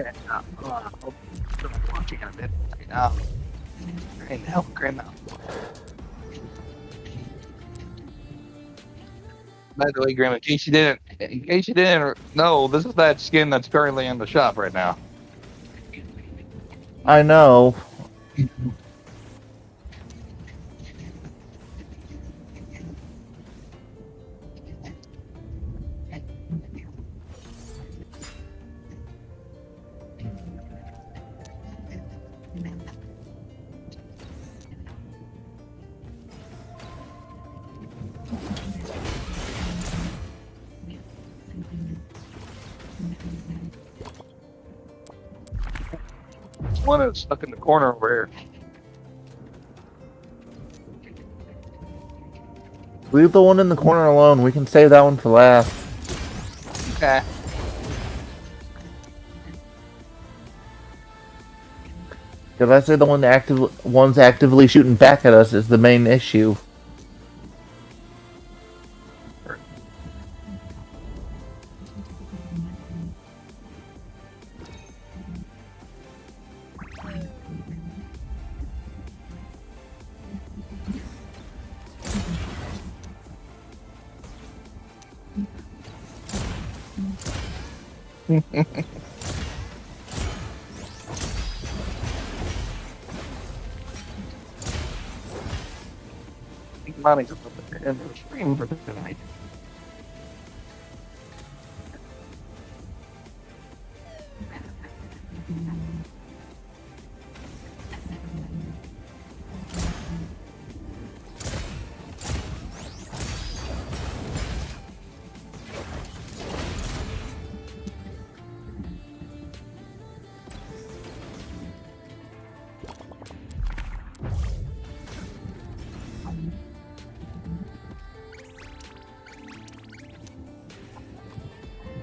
Okay. I'll start watching it a bit right now. Right now. By the way, Graham, in case you didn't know, this is that skin that's currently in the shop right now. I know. This one is stuck in the corner over here. Leave the one in the corner alone. We can save that one for last. Okay. Because I say the one's actively shooting back at us is the main issue. Money's a little bit in the stream for tonight.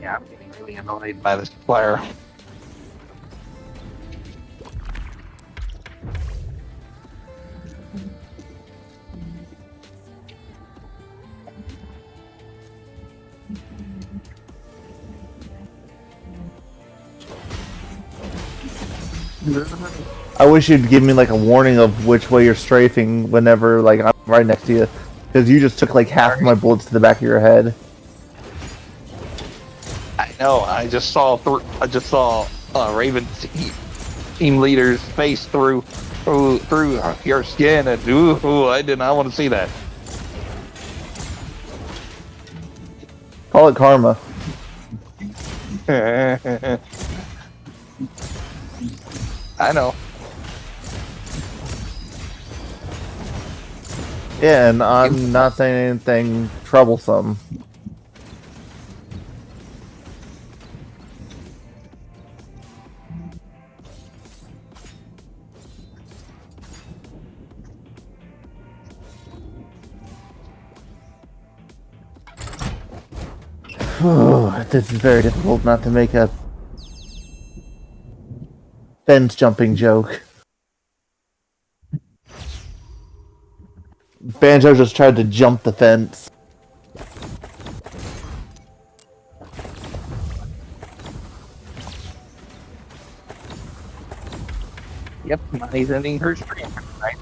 Yeah, I'm getting really annoyed by this player. I wish you'd give me like a warning of which way you're strafing whenever like I'm right next to you. Because you just took like half of my bullets to the back of your head. I know. I just saw Raven team leader's face through your skin, and I did not want to see that. Call it karma. I know. Yeah, and I'm not saying anything troublesome. This is very difficult not to make a fence jumping joke. Banjo just tried to jump the fence. Yep, money's ending her stream, right?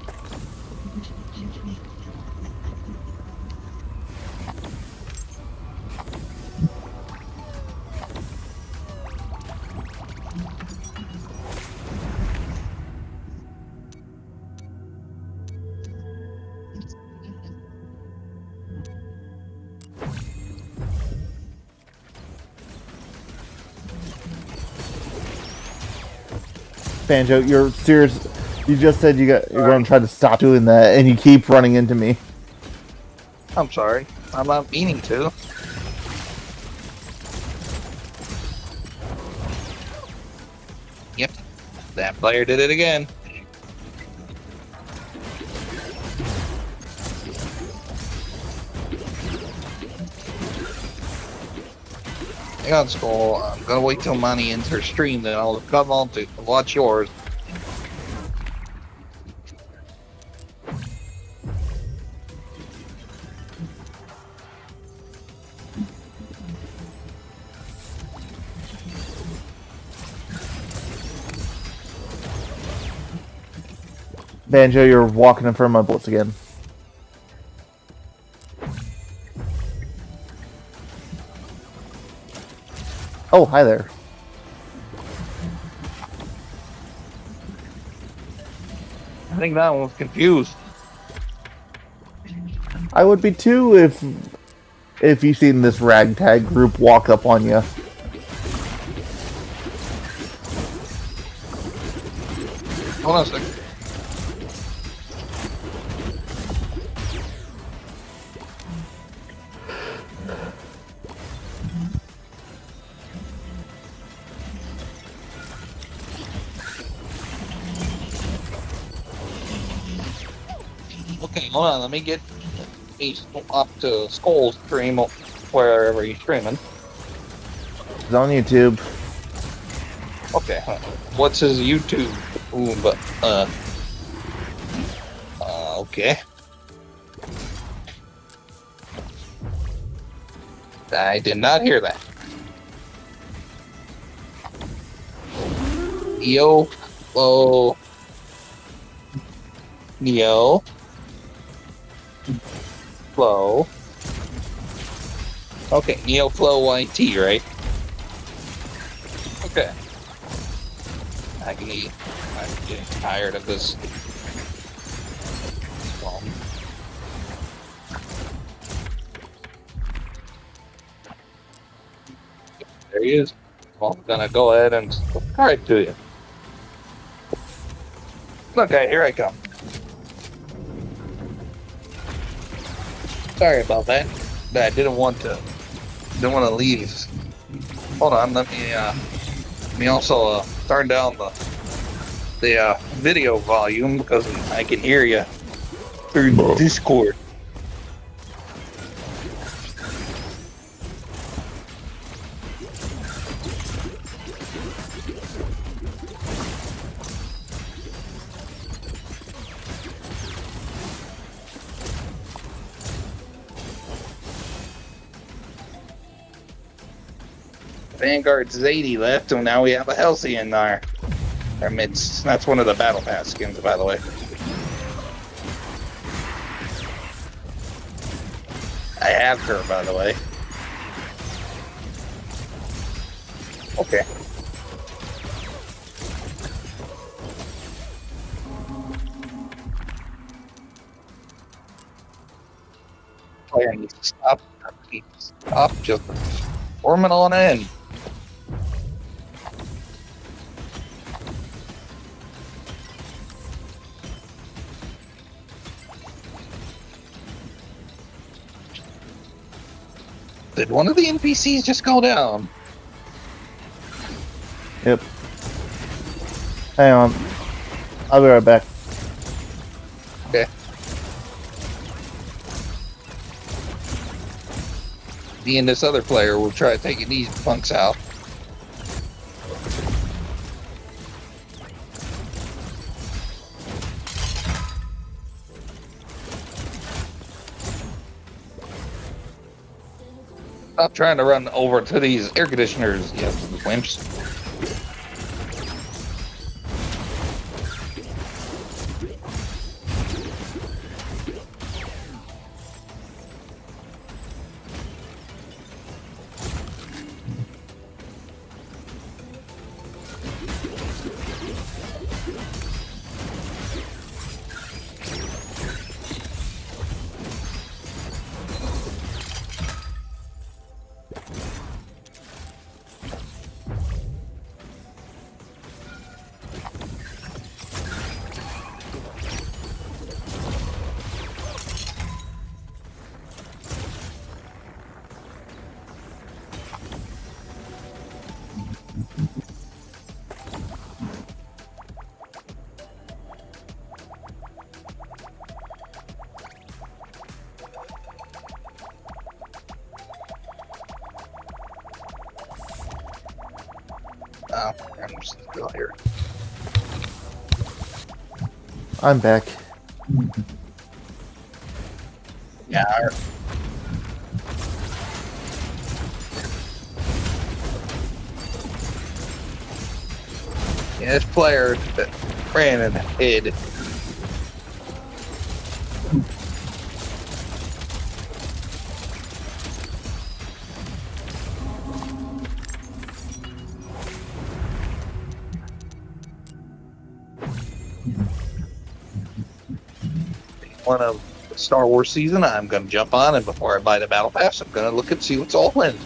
Banjo, you're serious. You just said you're going to try to stop doing that, and you keep running into me. I'm sorry. I'm not meaning to. Yep, that player did it again. Hang on, Skull. I'm gonna wait till money ends her stream, then I'll come on to watch yours. Banjo, you're walking in front of my bullets again. Oh, hi there. I think that one was confused. I would be too if you seen this ragtag group walk up on you. Hold on a second. Okay, hold on. Let me get me up to Skull's stream wherever he's streaming. It's on YouTube. Okay, what's his YouTube? Ooh, but okay. I did not hear that. Neo Flow. Neo Flow. Okay, Neo Flow YT, right? Okay. I'm getting tired of this. There he is. Well, I'm gonna go ahead and subscribe to you. Okay, here I come. Sorry about that. I didn't want to leave. Hold on, let me also turn down the video volume because I can hear you through Discord. Vanguard's 80 left, and now we have a Halcyon in our midst. That's one of the Battle Pass skins, by the way. I have her, by the way. Okay. Player needs to stop. Stop just forming on in. Did one of the NPCs just go down? Yep. Hang on. I'll be right back. Okay. Me and this other player will try taking these punks out. Stop trying to run over to these air conditioners, you wimps. Oh, I'm still here. I'm back. Yeah. Yeah, this player that ran ahead One of the Star Wars season, I'm going to jump on, and before I buy the Battle Pass, I'm going to look and see what's all in.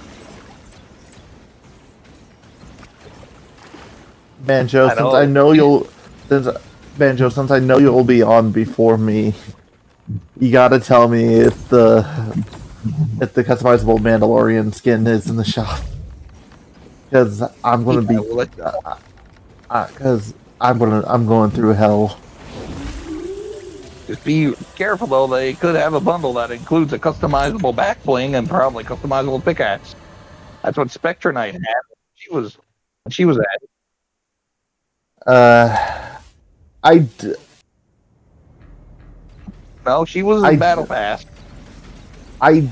Banjo, I since I know. know you'll, since I know you'll be on before me, you gotta tell me if the customizable Mandalorian skin is in the shop, because I'm gonna be, Will let you know. because I'm going through hell. Just be careful, though. They could have a bundle that includes a customizable back bling and probably customizable pickaxe. That's what Spectre Knight had. She was at. Uh, I, d- No, she was I, in d- Battle Pass. I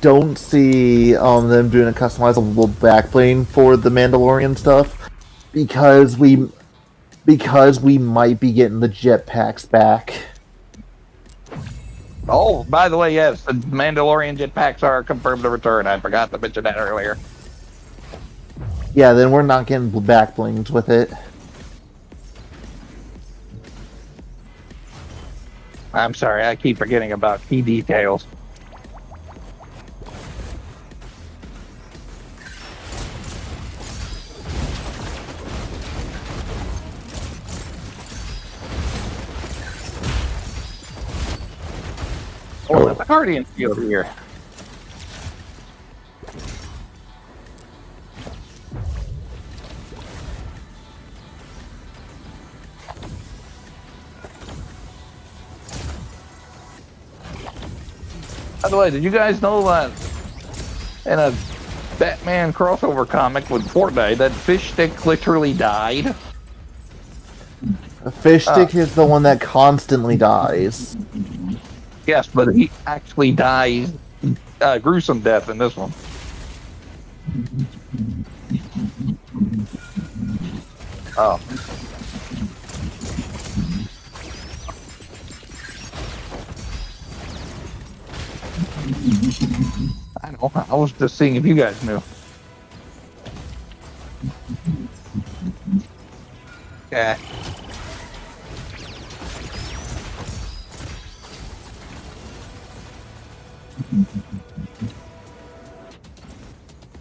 don't see them doing a customizable backplane for the Mandalorian stuff because we might be getting the jetpacks back. Oh, by the way, yes, the Mandalorian jetpacks are confirmed to return. I forgot to mention that earlier. Yeah, then we're not getting back blings with it. I'm sorry, I keep forgetting about key details. Oh, there's a Guardian field here. By the way, did you guys know that in a Batman crossover comic with Fortnite, that fish stick literally died? A fish stick is the one that constantly dies. Yes, but he actually dies gruesome death in this one. Oh. I know. I was just seeing if you guys knew. Yeah.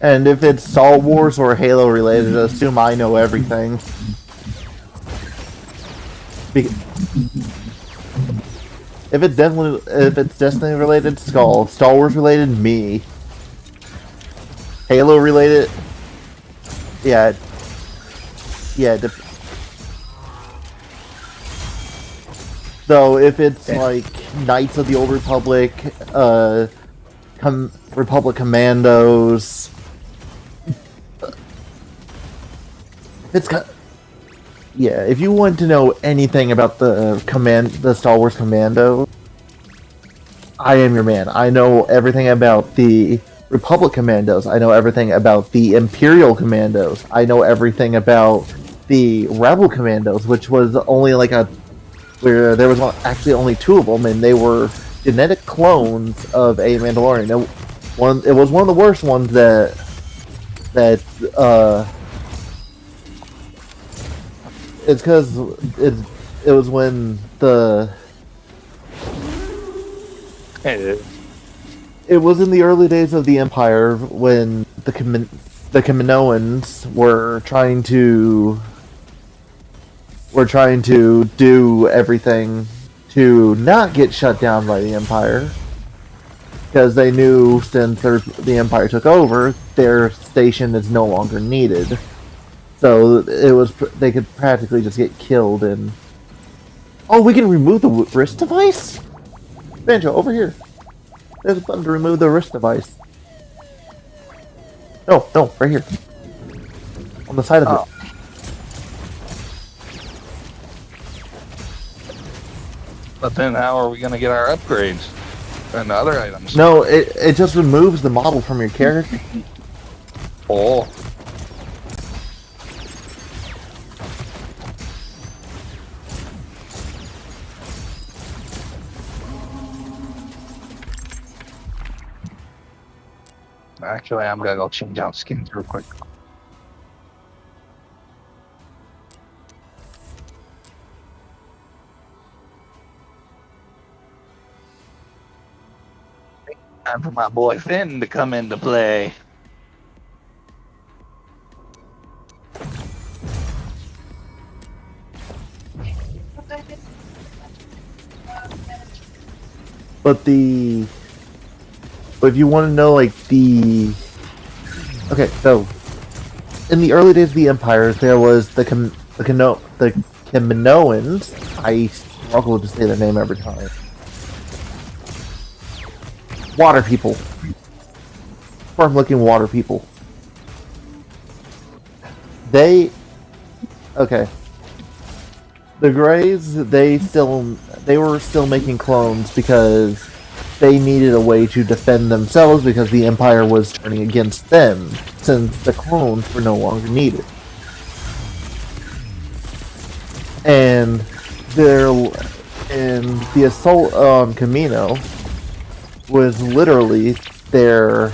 And if it's Star Wars or Halo related, assume I know everything. If it's Destiny related, Skull. Star Wars related, me. Halo related, yeah, yeah. Though if it's like Knights of the Old Republic, Republic Commandos, yeah. If you want to know anything about the Star Wars Commando, I am your man. I know everything about the Republic Commandos. I know everything about the Imperial Commandos. I know everything about the Rebel Commandos, which was only where there was actually only two of them, and they were genetic clones of a Mandalorian. It was one of the worst ones that it's because it was when it was in the early days of the Empire when the Kaminoans were trying to do everything to not get shut down by the Empire, because they knew since the Empire took over, their station is no longer needed. So they could practically just get killed. And oh, we can remove the wrist device. Banjo, over here. There's a button to remove the wrist device. No, right here. On the side of it. But then how are we going to get our upgrades and the other items? No, it just removes the model from your character. Oh. Actually, I'm going to go change out skins real quick. . Time for my boy Finn to come into play. But if you want to know, like, okay, so in the early days of the Empire, there was the Kaminoans. I struggle to say their name every time. Water people. Farm-looking water people. Okay. The Greys, they were still making clones because they needed a way to defend themselves because the Empire was turning against them, since the clones were no longer needed. And the assault on Camino was literally their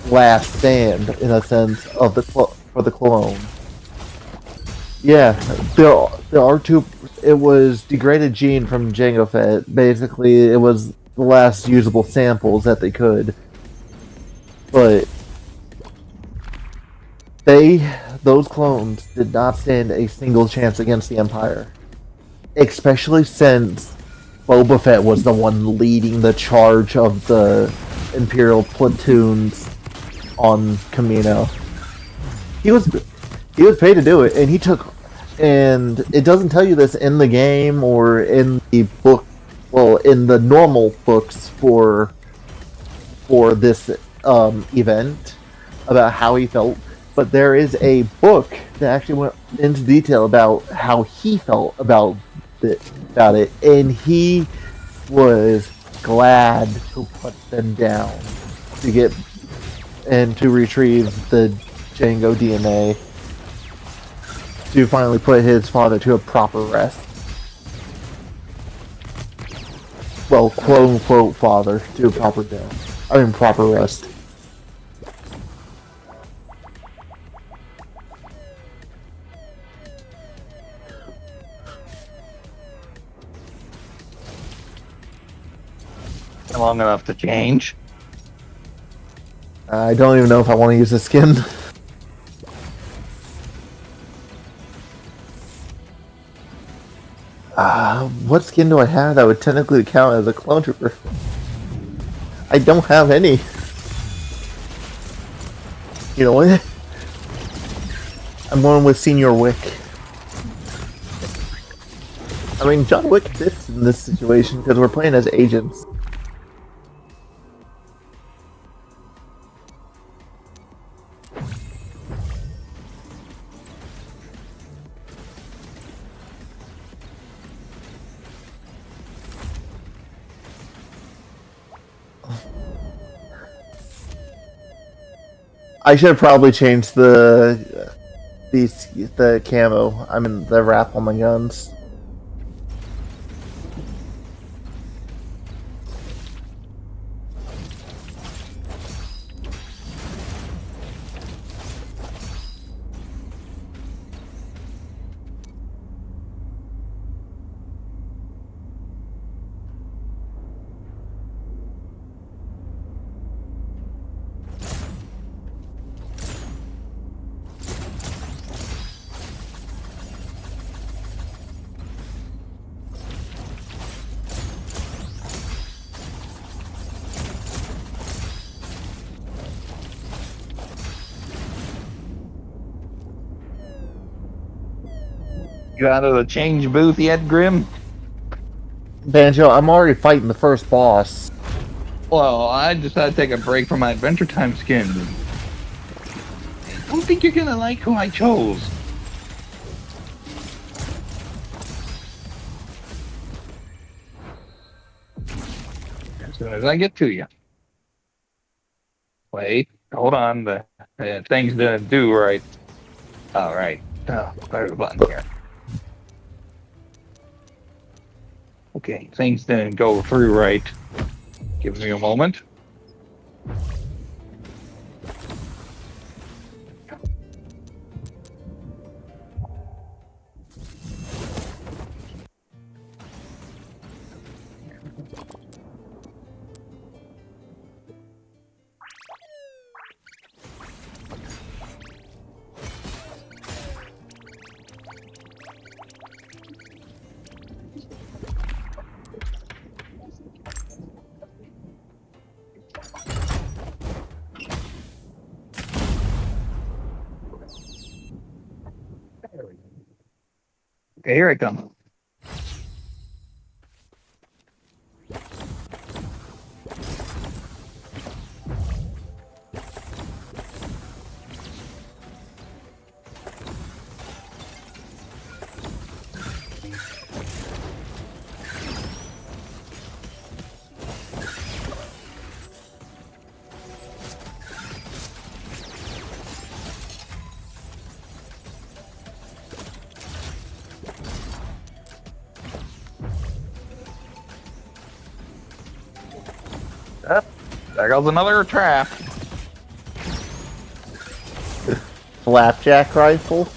last stand, in a sense, of for the clone. Yeah, there are two. It was degraded gene from Jango Fett. Basically, it was the last usable samples that they could. But those clones did not stand a single chance against the Empire. Especially since Boba Fett was the one leading the charge of the Imperial platoons on Camino. He was paid to do it, and he took. And it doesn't tell you this in the game or in the book. Well, in the normal books for this event about how he felt. But there is a book that actually went into detail about how he felt about it, and he was glad to put them down to retrieve the Jango DNA to finally put his father to a proper rest. Well, quote unquote father to a proper death. I mean proper rest. Long enough to change. I don't even know if I want to use the skin. What skin do I have that would technically count as a clone trooper? I don't have any. You know what? I'm going with Senior Wick. I mean, John Wick fits in this situation because we're playing as agents. I should have probably changed the camo. I mean the wrap on my guns. You out of the change booth yet, Grim? Banjo, I'm already fighting the first boss. Well, I decided to take a break from my Adventure Time skin. I don't think you're gonna like who I chose. As soon as I get to you. Wait, hold on. The things didn't do right. All right. Oh, there's a button here. Okay, things didn't go through right. Give me a moment. Okay, here I come. Yep, there goes another trap. Flapjack rifle?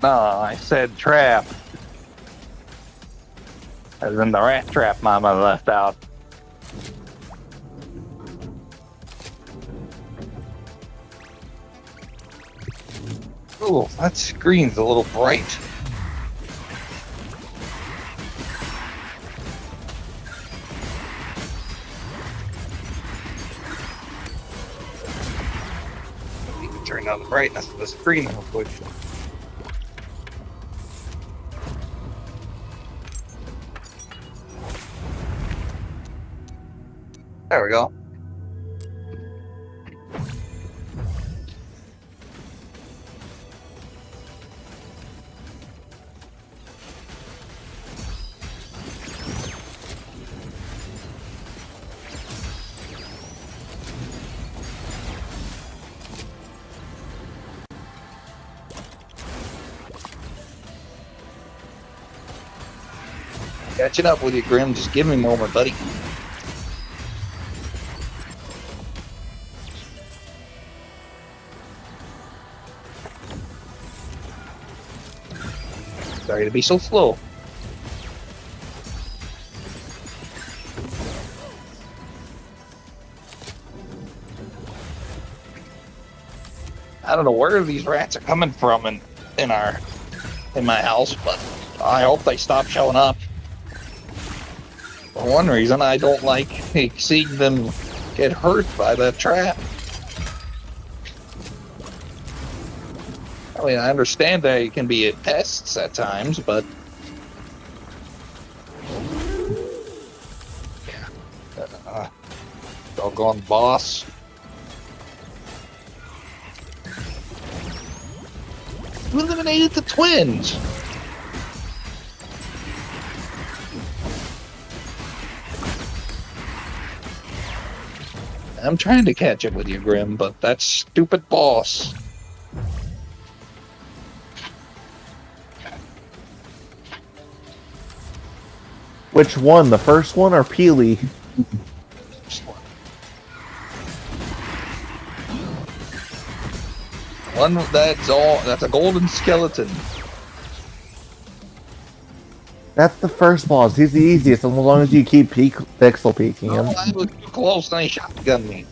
No, I said trap. As in the rat trap Mama left out. Ooh, that screen's a little bright. You can turn down the brightness of the screen real quick. There we go. Catching up with you, Grim. Just give me a moment, buddy. Sorry to be so slow. I don't know where these rats are coming from in my house, but I hope they stop showing up. For one reason, I don't like seeing them get hurt by that trap. I mean, I understand they can be pests at times, but yeah, doggone boss. You eliminated the twins. I'm trying to catch up with you, Grim, but that stupid boss. Which one? The first one or Peely? One that's a golden skeleton. That's the first boss. He's the easiest, as long as you keep pixel peeking him. Oh, I was too close and he shotgunned me.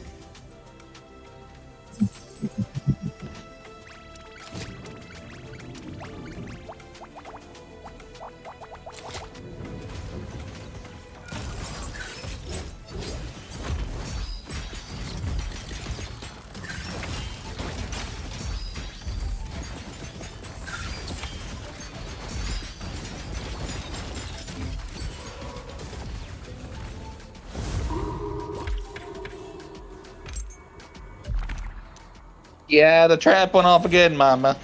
Yeah, the trap went off again, Mama.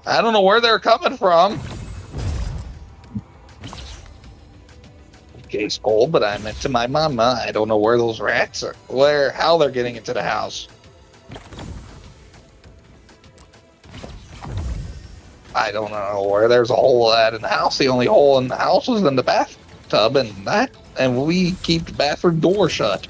I don't know where they're coming from. Okay, Skull, but I meant to my mama. I don't know where those rats are. How they're getting into the house. I don't know where there's a hole at in the house. The only hole in the house was in the bathtub, and we keep the bathroom door shut.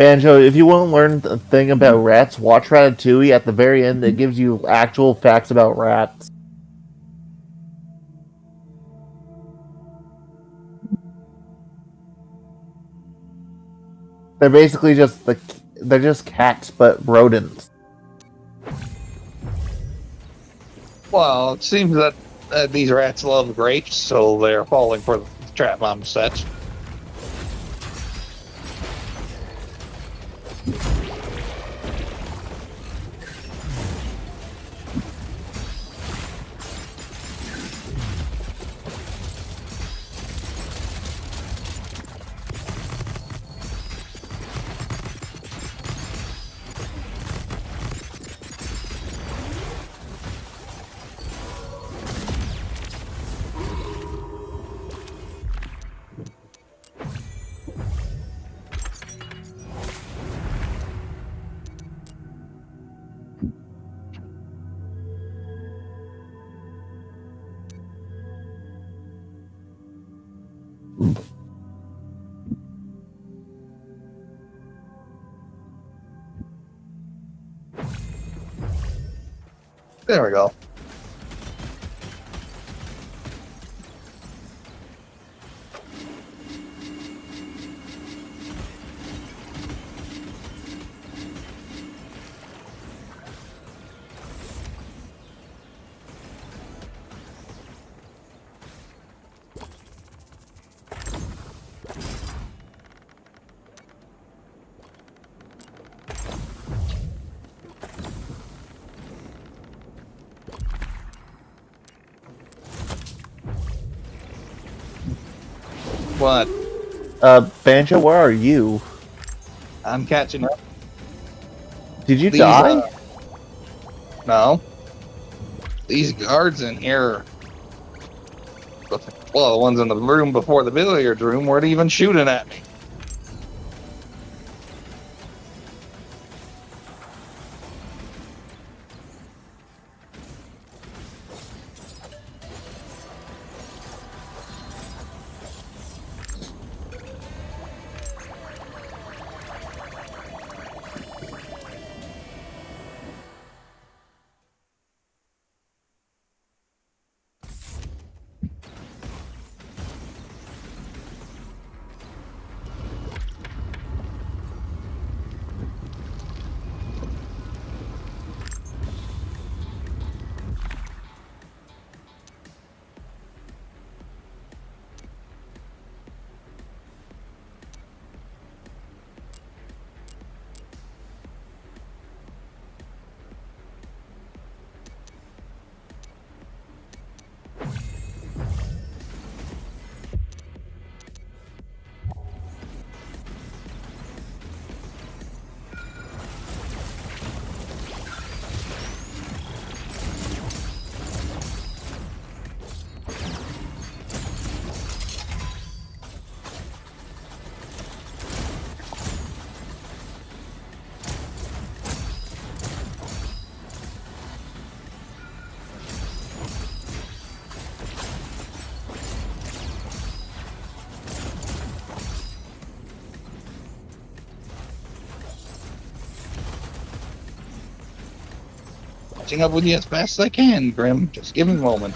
Banjo, if you want to learn the thing about rats, watch Ratatouille. At the very end, it gives you actual facts about rats. They're basically they're just cats, but rodents. Well, it seems that these rats love grapes, so they're falling for the trap mom sets. There we go. What? Banjo, where are you? I'm catching up. Did you These, die? No. These guards in here, well, the ones in the room before the billiard room, weren't even shooting at me. Catching up with you as fast as I can, Grim. Just give me a moment.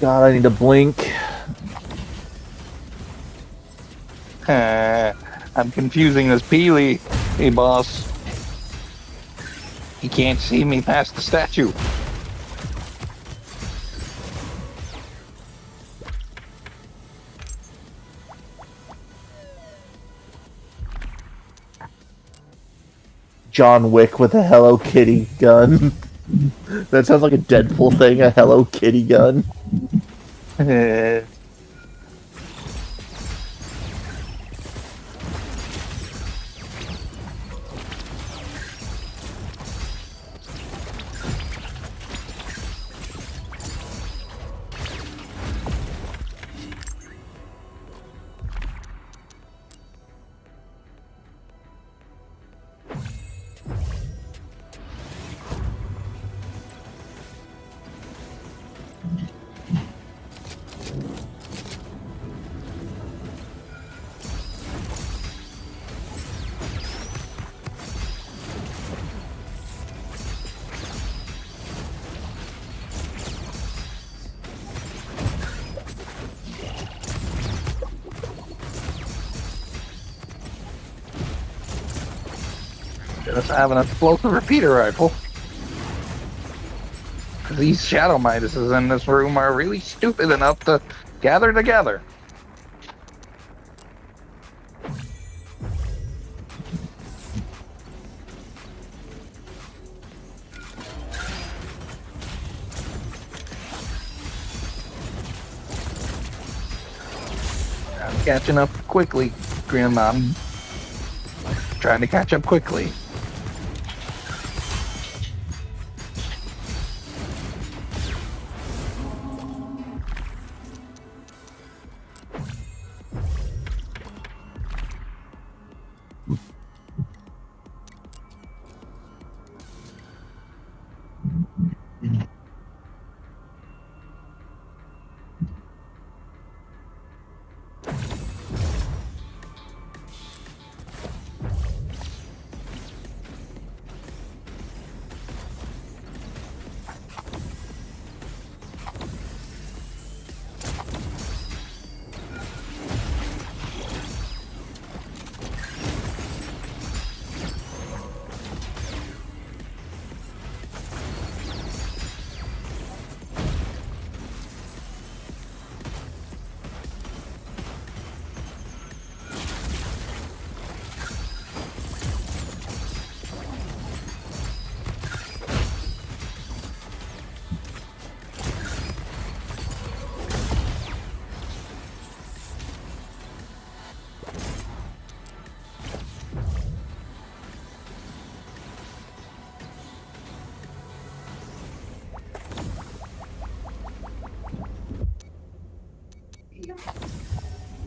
God, I need to blink. I'm confusing this Peely, hey boss. He can't see me past the statue. John Wick with a Hello Kitty gun. That sounds like a Deadpool thing, a Hello Kitty gun. Just have an explosive repeater rifle. These Shadow Midases in this room are really stupid enough to gather together. I'm catching up quickly, Grandma. I'm trying to catch up quickly.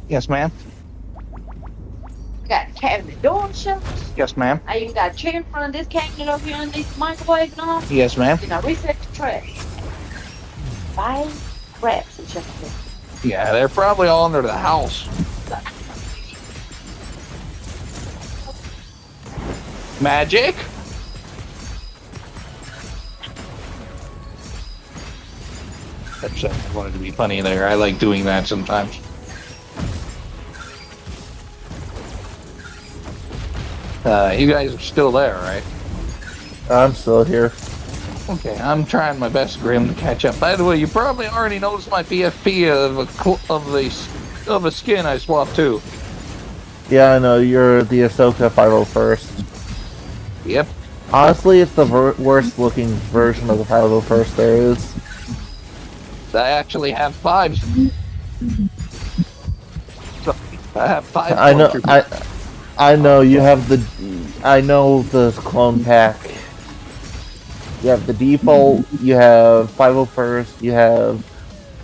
Yes, ma'am. Got cabinet door shut. Yes, ma'am. I even got a chair in front of this cabinet over here underneath the microwave and all. Yes, ma'am. Then I reset the trash. 5 rats and shut the door. Yeah, they're probably all under the house. Magic? I wanted to be funny there. I like doing that sometimes. You guys are still there, right? I'm still here. Okay, I'm trying my best, Grim, to catch up. By the way, you probably already noticed my PFP of a skin I swapped too. Yeah, I know, you're the Ahsoka 501st. Yep. Honestly, it's the worst looking version of the 501st there is. I actually have 5. So, I have 5. I know, I know you have the, I know the clone pack. You have the default, you have 501st, you have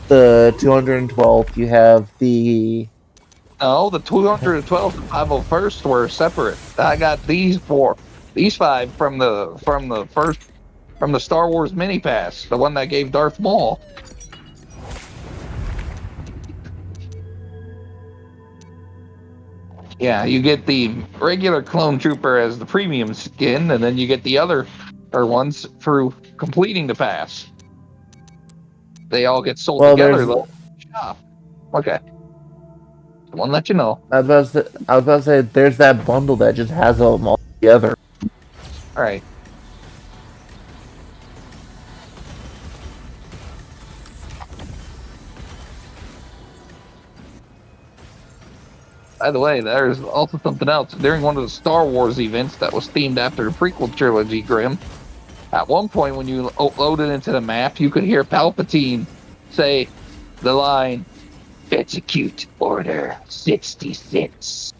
the 212th, you have the... No, the 212 and 501st were separate. I got these 5 from the Star Wars mini pass, the one that gave Darth Maul. Yeah, you get the regular clone trooper as the premium skin, and then you get the other ones through completing the pass. They all get sold Well, together there's. though. Shop. Okay. I want to let you know. I was about to say, there's that bundle that just has them all together. All right. By the way, there's also something else. During one of the Star Wars events that was themed after the prequel trilogy, Grim, at one point when you loaded into the map, you could hear Palpatine say the line, "Execute Order 66."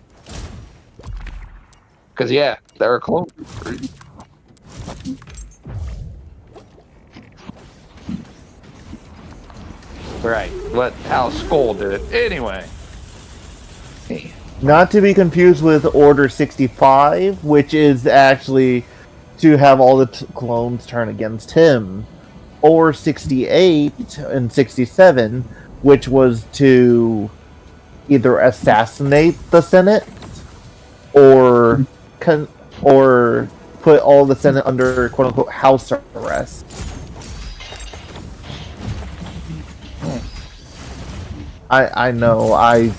Because, yeah, they're a clone. Right, but how Skull did it. Anyway. Not to be confused with Order 65, which is actually to have all the clones turn against him. Or 68 and 67, which was to either assassinate the Senate or or put all the Senate under quote unquote house arrest. I know a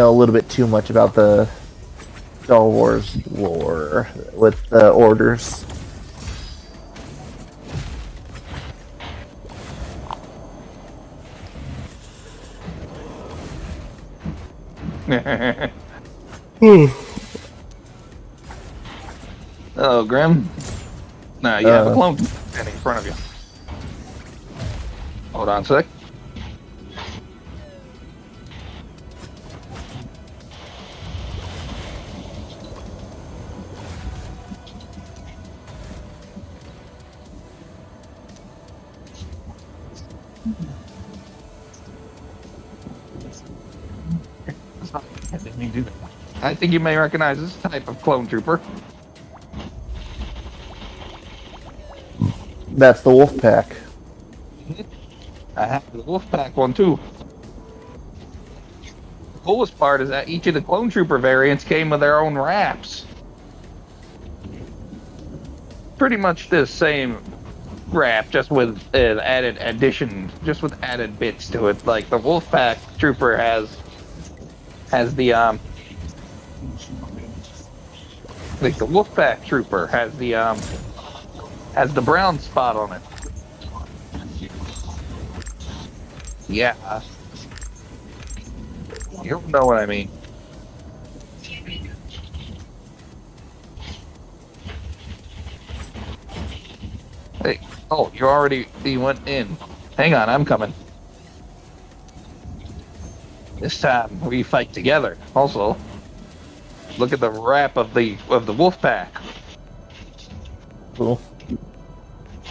little bit too much about the Star Wars lore with the orders. Hello, Grim. Nah, you have a clone standing in front of you. Hold on a sec. I think you may recognize this type of clone trooper. That's the wolf pack. I have the Wolfpack one too. The coolest part is that each of the clone trooper variants came with their own wraps. Pretty much the same wrap, just with added addition, just with added bits to it. Like the Wolfpack trooper has the like the Wolfpack trooper has the brown spot on it. Yeah. You don't know what I mean. Hey, oh, you went in. Hang on, I'm coming. This time we fight together. Also, look at the wrap of the wolf pack. Cool.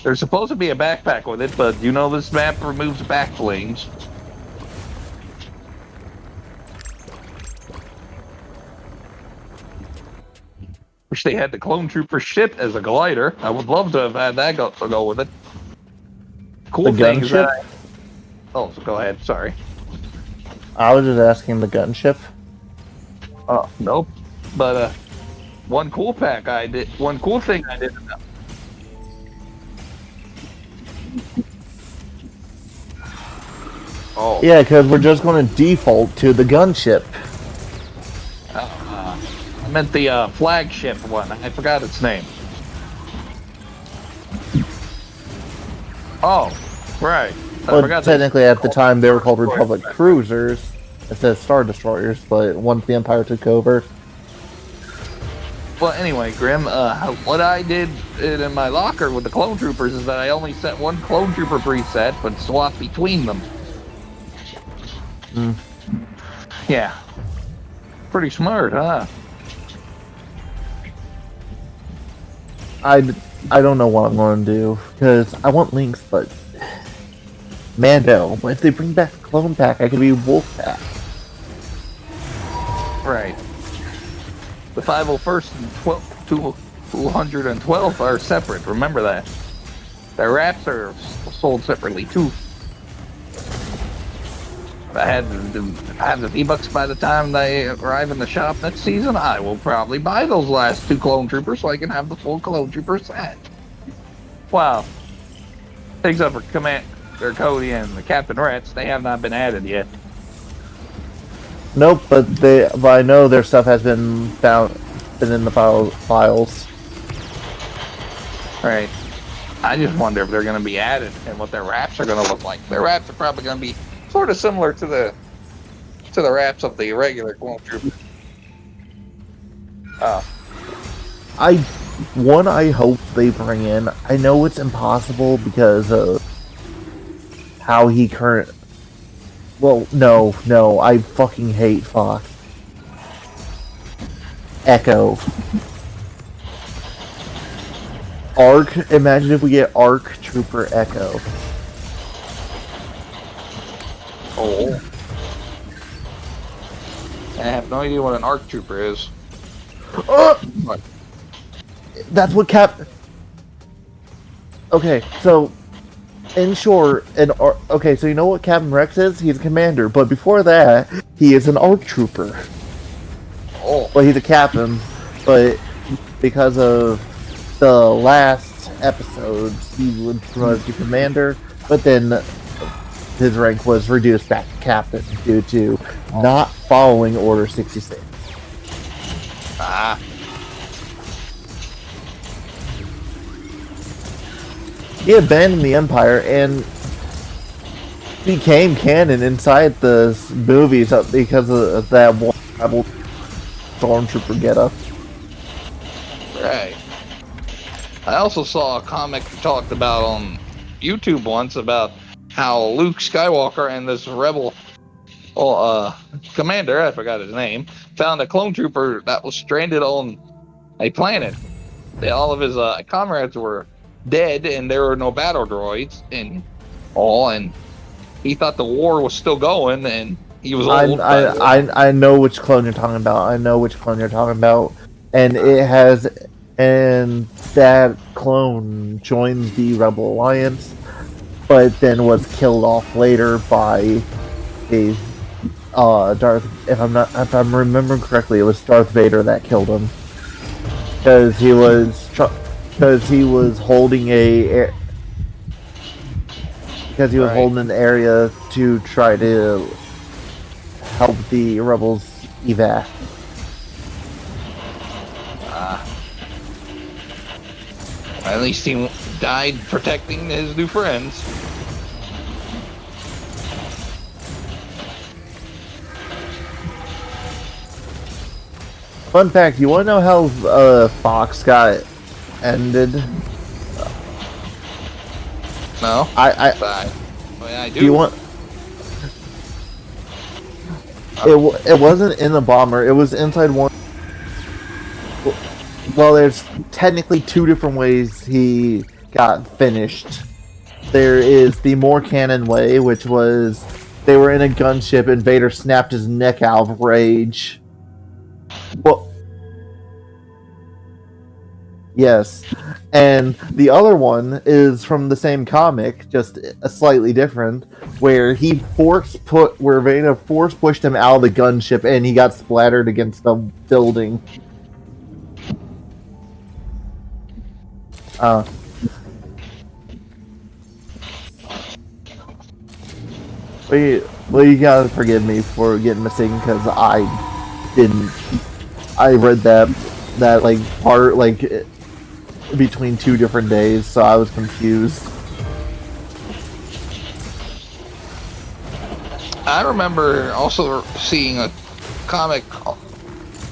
There's supposed to be a backpack with it, but you know this map removes back blings. Wish they had the clone trooper ship as a glider. I would love to have had that go with it. Cool thing is that oh, so go ahead. Sorry. I was just asking the gunship. Oh, nope. But one cool thing I did. Oh. Yeah, because we're just going to default to the gunship. I meant the flagship one. I forgot its name. Oh, right. Well, technically at the time they were called Republic Cruisers instead of Star Destroyers, but once the Empire took over. Well, anyway, Grim, what I did in my locker with the clone troopers is that I only set one clone trooper preset, but swapped between them. Mm. Yeah. Pretty smart, huh? I don't know what I'm going to do, because I want Lynx, but Mando. If they bring back the clone pack, I could be Wolf Pack. Right. The 501st and 212 are separate, remember that. Their wraps are sold separately, too. If I have the V-Bucks by the time they arrive in the shop next season, I will probably buy those last two clone troopers so I can have the full clone trooper set. Wow. Thanks up for or Cody and the Captain Rats, they have not been added yet. Nope, but I know their stuff has been in the files. Right. I just wonder if they're going to be added and what their wraps are going to look like. Their wraps are probably going to be sort of similar to the wraps of the regular Clone Trooper. I hope they bring in. I know it's impossible because of how he current. Well, no, I fucking hate Fox. Echo. Arc. Imagine if we get Arc Trooper Echo. Oh. I have no idea what an ARC Trooper is. What? That's what Okay, so in short, okay, so you know what Captain Rex is? He's a commander, but before that, he is an ARC Trooper. Oh. Well, he's a captain, but because of the last episodes, he was promoted to commander, but then his rank was reduced back to captain due to not following Order 66. Ah. He abandoned the Empire and became canon inside the movies because of that one rebel stormtrooper getup. Right. I also saw a comic talked about on YouTube once about how Luke Skywalker and this rebel commander, I forgot his name, found a clone trooper that was stranded on a planet. All of his comrades were dead and there were no battle droids and he thought the war was still going and he was old. I know which clone you're talking about. And that clone joined the Rebel Alliance, but then was killed off later by a Darth. If I'm remembering correctly, it was Darth Vader that killed him because he was holding holding an area to try to help the rebels evac. At least he died protecting his new friends. Fun fact, you want to know how Fox got ended? No? I do. Do you want... It wasn't in the bomber, it was inside one... Well, there's technically two different ways he got finished. There is the more canon way, which was they were in a gunship and Vader snapped his neck out of rage. Well, yes. And the other one is from the same comic, just a slightly different, where Vader force pushed him out of the gunship and he got splattered against the building. Well, you gotta forgive me for getting missing because I read that like part like between 2 different days, so I was confused. I remember also seeing a comic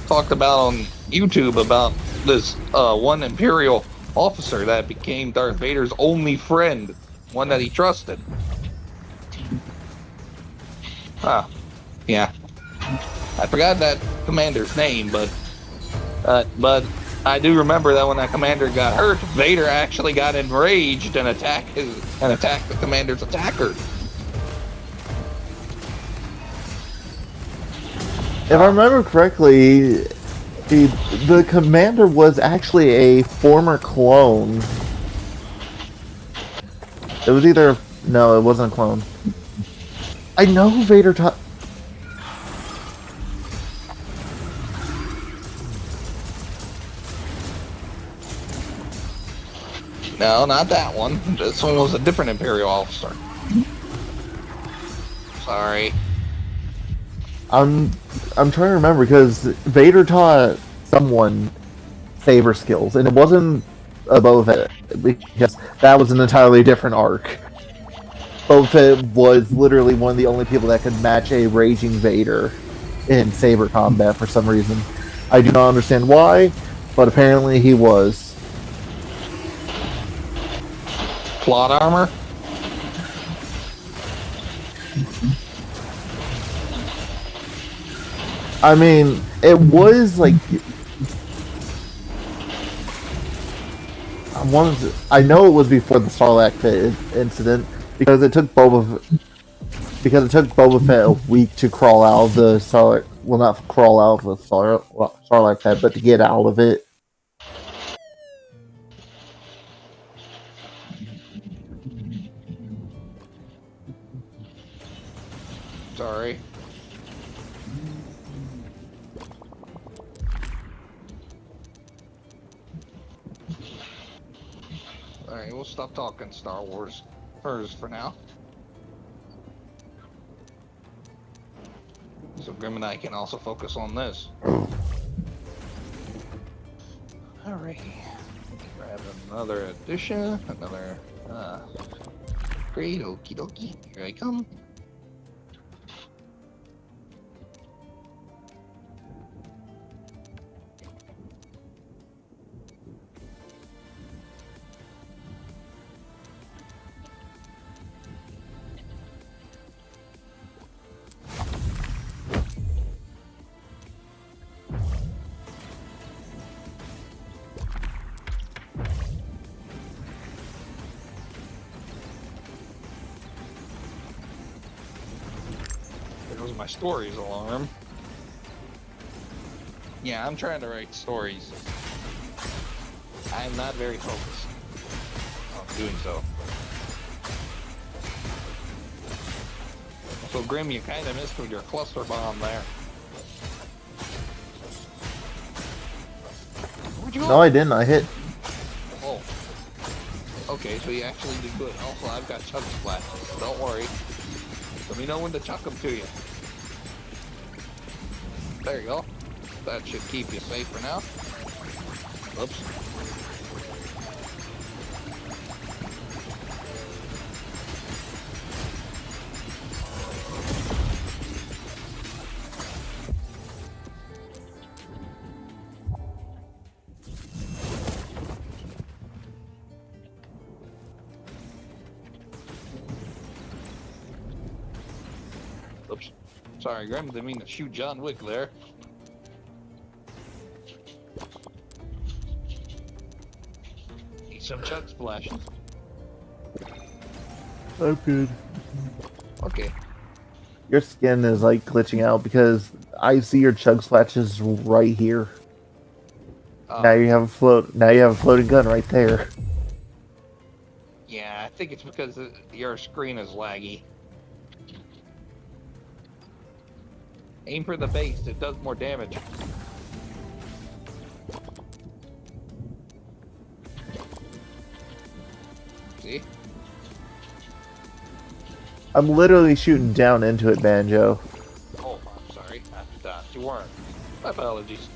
talked about on YouTube about this one Imperial officer that became Darth Vader's only friend, one that he trusted. Yeah. I forgot that commander's name, but I do remember that when that commander got hurt, Vader actually got enraged and attacked the commander's attacker. If I remember correctly, the commander was actually a former clone. It was either... No, it wasn't a clone. I know Vader taught... No, not that one. This one was a different Imperial officer. Sorry. I'm trying to remember because Vader taught someone saber skills, and it wasn't Boba Fett because that was an entirely different arc. Boba Fett was literally one of the only people that could match a raging Vader in saber combat for some reason. I do not understand why, but apparently he was. Plot armor? I mean, it was like I know it was before the Sarlacc pit incident because it took Boba Fett a week to crawl out of the Sarlacc. Well, not crawl out of the Sarlacc pit, but to get out of it. Sorry. Alright, we'll stop talking Star Wars for now. So Grim and I can also focus on this. Alright. Grab another addition, another great, okie dokie. Here I come. There goes my stories alarm. Yeah, I'm trying to write stories. I'm not very focused on doing so. So Grim, you kind of missed with your cluster bomb there. Where'd you go? No, I didn't. I hit. Oh. Okay, so you actually did good. Also, I've got chug splashes. Don't worry. Let me know when to chuck them to you. There you go. That should keep you safe for now. Oops. Oops. Sorry, Grim, didn't mean to shoot John Wick there. Need some chug splashes. I'm good. Okay. Your skin is like glitching out because I see your chug splashes right here. Now you have a floating gun right there. Yeah, I think it's because your screen is laggy. Aim for the base, it does more damage. See? I'm literally shooting down into it, Banjo. Oh, I'm sorry. I thought you weren't. My apologies.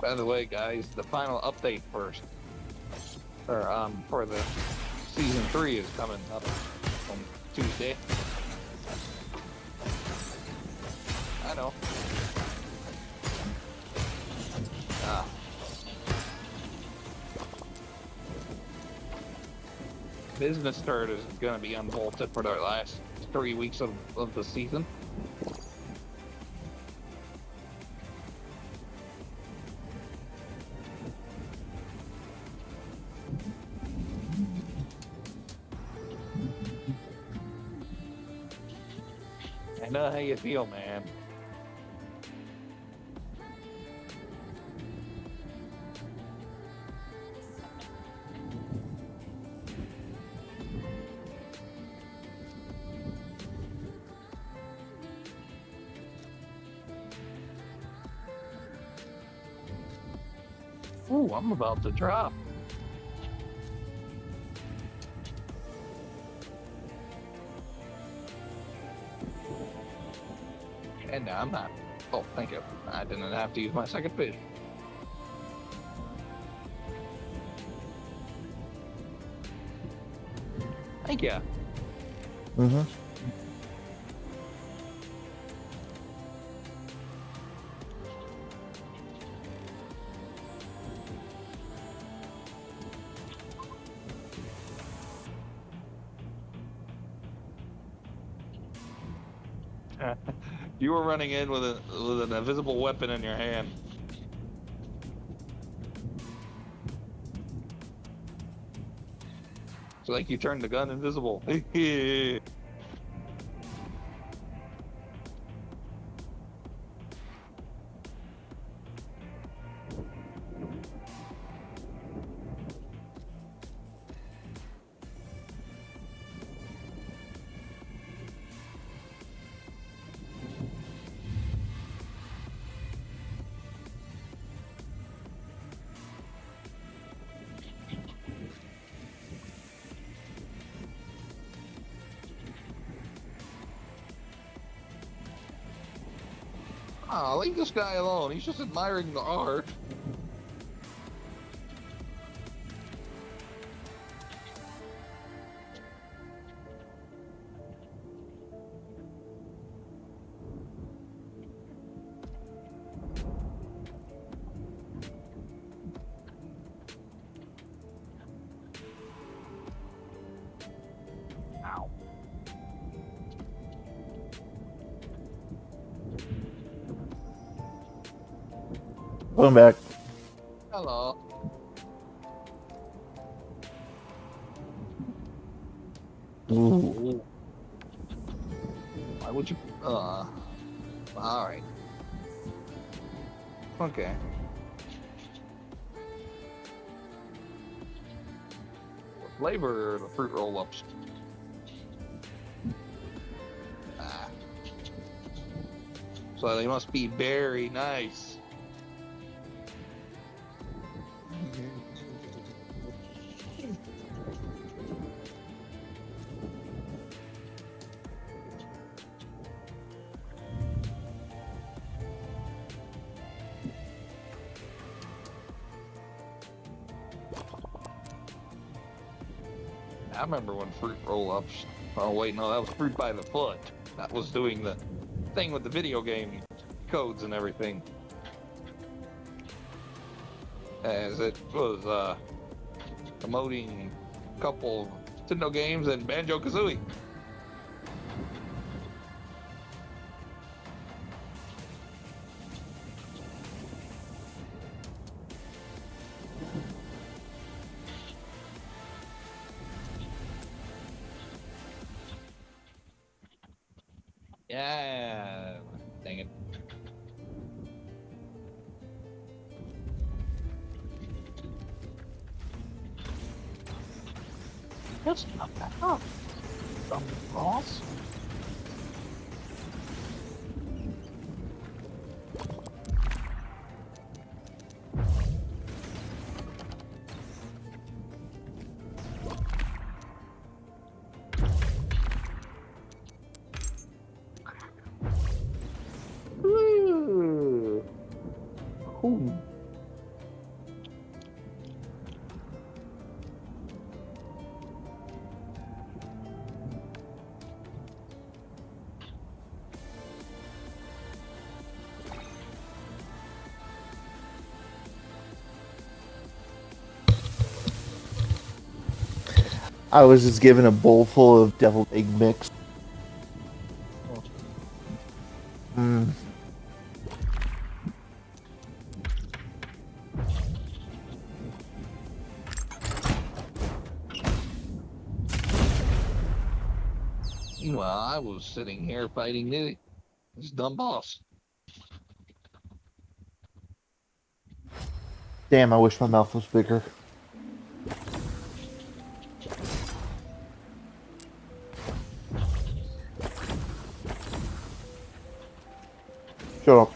By the way, guys, the final update for the season 3 is coming up on Tuesday. I know. Business Third is going to be unbolted for the last 3 weeks of the season. I know how you feel, man. Ooh, I'm about to drop. And now I'm not. Oh, thank you. I didn't have to use my second fish. Thank you. Mm-hmm. You were running in with an invisible weapon in your hand. It's like you turned the gun invisible. Ah, leave this guy alone. He's just admiring the art. Ow. Going back. Hello. Ooh. Why would you? All right. Okay. The flavor of the fruit roll-ups. Ah. So they must be very nice. I remember when fruit roll-ups. Oh wait, no, that was fruit by the foot. That was doing the thing with the video game codes and everything. As it was promoting a couple Nintendo games and Banjo-Kazooie. Yeah, dang it. That's not that up. Some boss. Ooh. Ooh. I was just given a bowl full of deviled egg mix. Mm. Meanwhile, I was sitting here fighting this dumb boss. Damn, I wish my mouth was bigger. Shut up.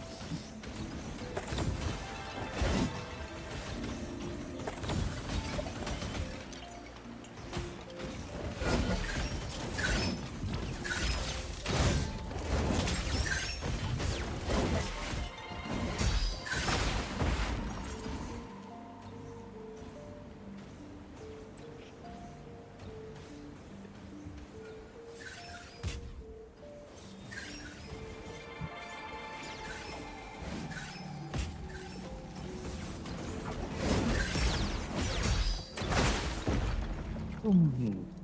Mhm.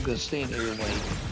I'm gonna stand here and wait.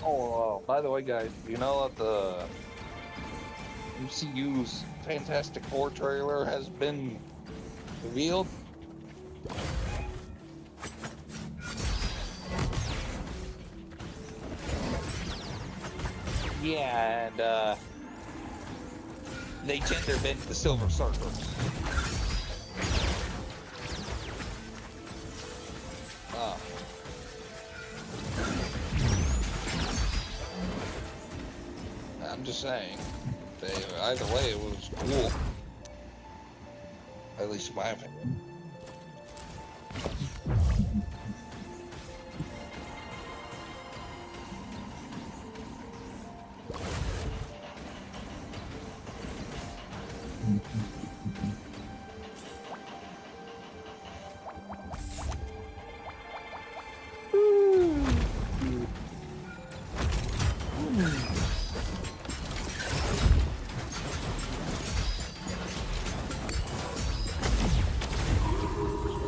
Oh, by the way, guys, you know that the MCU's Fantastic Four trailer has been revealed? Yeah, and they gender bent the Silver Surfer. I'm just saying. Either way, it was cool. At least in my opinion.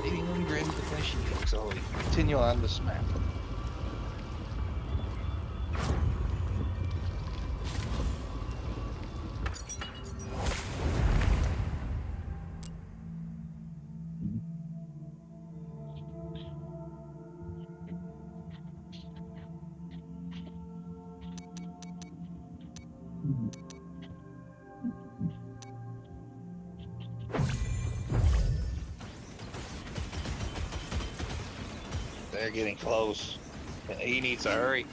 Leaving them grim to finish eating, so we continue on this map. They're getting close. He needs to hurry.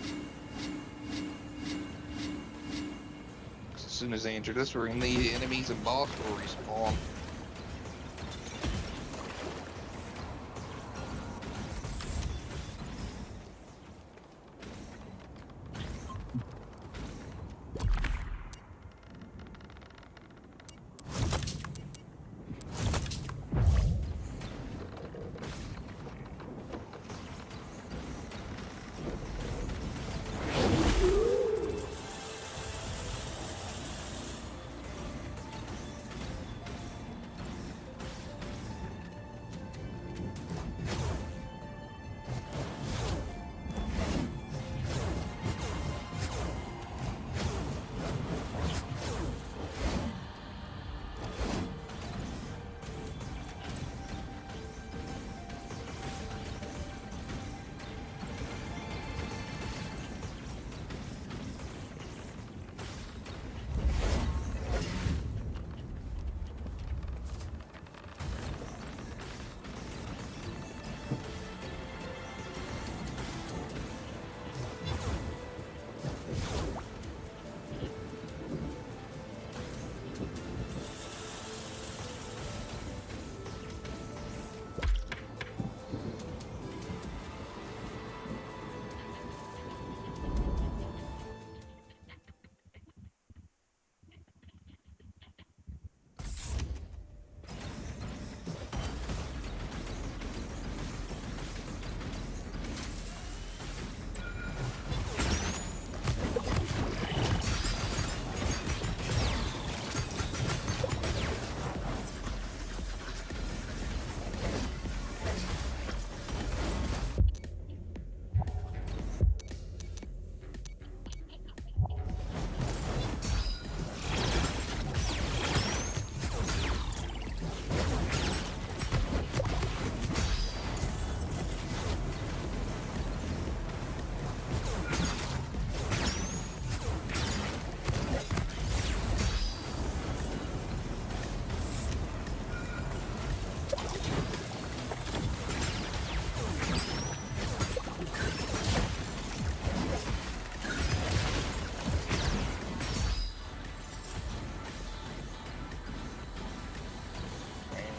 As soon as they enter this room, the enemies and boss will respawn.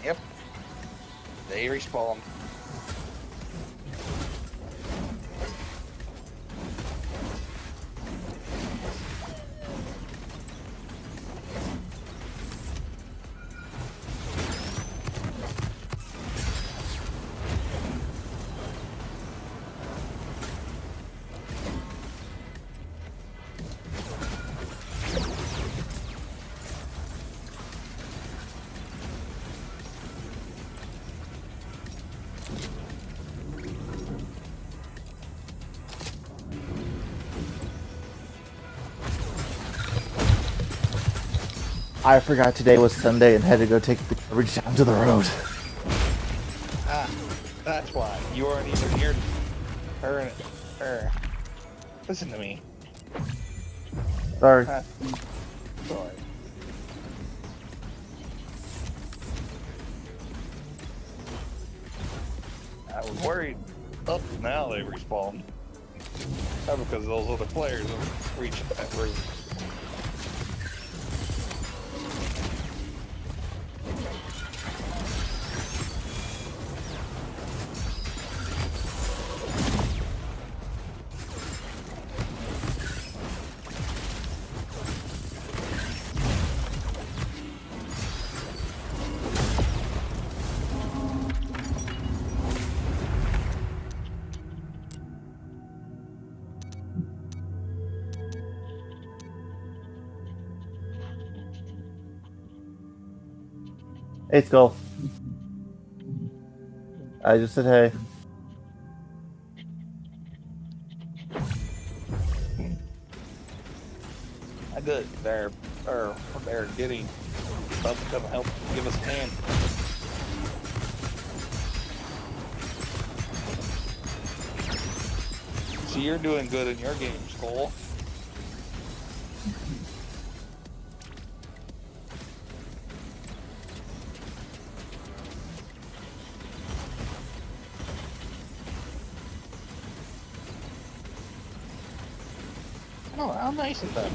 Yep. They respawn. I forgot today was Sunday and had to go take the garbage down to the road. Ah, that's why. You weren't even here. Listen to me. Sorry. Sorry. I was worried. Up now they respawn. Probably because those other players have reached that room. Hey, Skull. I just said hey. I good. They're getting up to come help give us a hand. See, you're doing good in your game, Skull. Oh, how nice is that?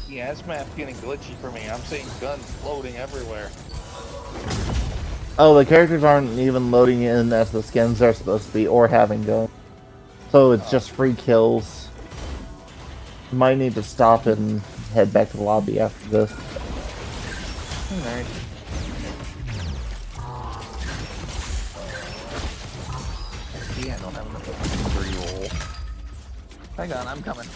Yeah, this map's getting glitchy for me. I'm seeing guns floating everywhere. Oh, the characters aren't even loading in as the skins are supposed to be, or having guns. So it's just free kills. Might need to stop and head back to the lobby after this. Alright. Yeah, I don't have enough for you all. Hang on, I'm coming.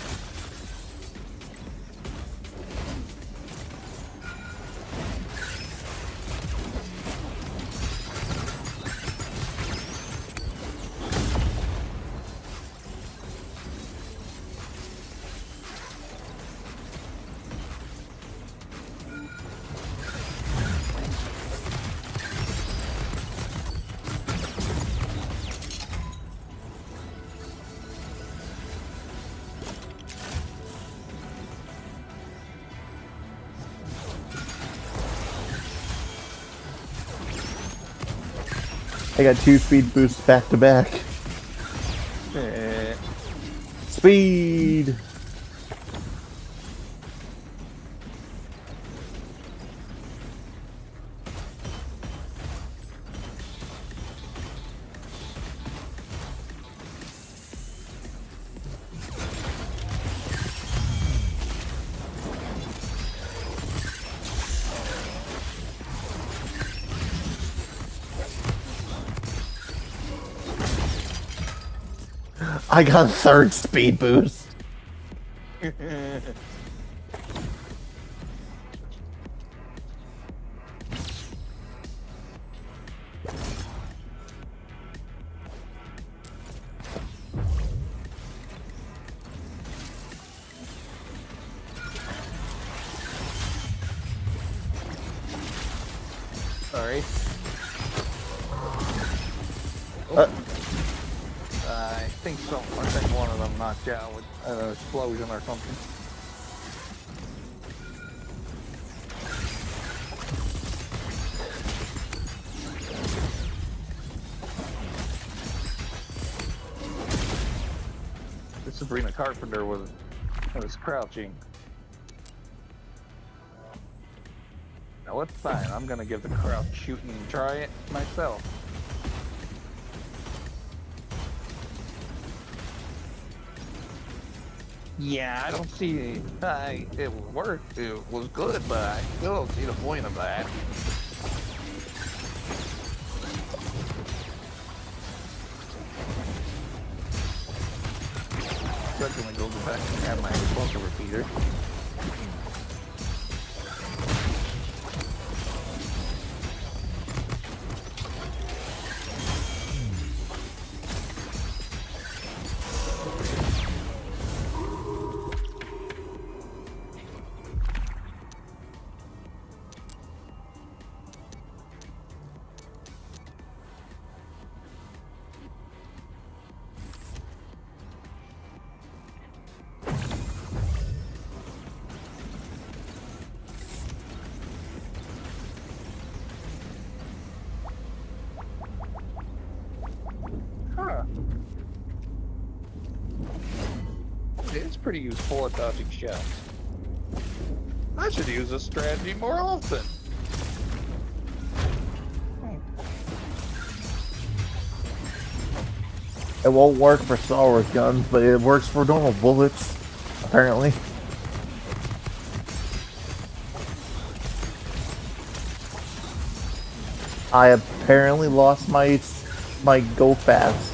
I got 2 speed boosts back to back. Speed! I got a 3rd speed boost. Sorry. I think so. I think one of them knocked you out with an explosion or something. This Sabrina Carpenter was crouching. So it's fine. I'm gonna give the crouch shooting and try it myself. Yeah, I don't see. It worked. It was good, but I still don't see the point of that. Especially when I go back and have my bunker repeater. Huh. It's pretty useful at dodging shots. I should use this strategy more often. It won't work for Star Wars guns, but it works for normal bullets, apparently. I apparently lost my go fast.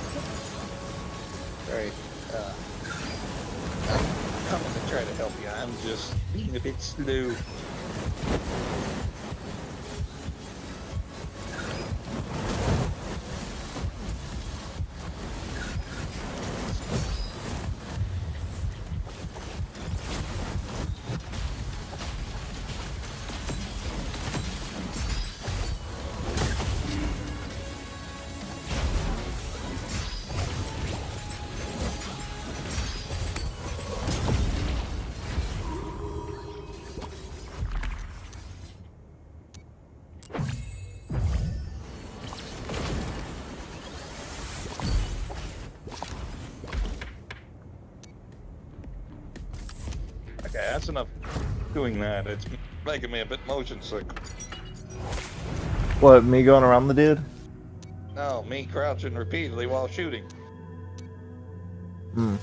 Right. I'm coming to try to help you. I'm just being a bit slow. Okay, that's enough doing that. It's making me a bit motion sick. What, me going around the dude? No, me crouching repeatedly while shooting. Hmm.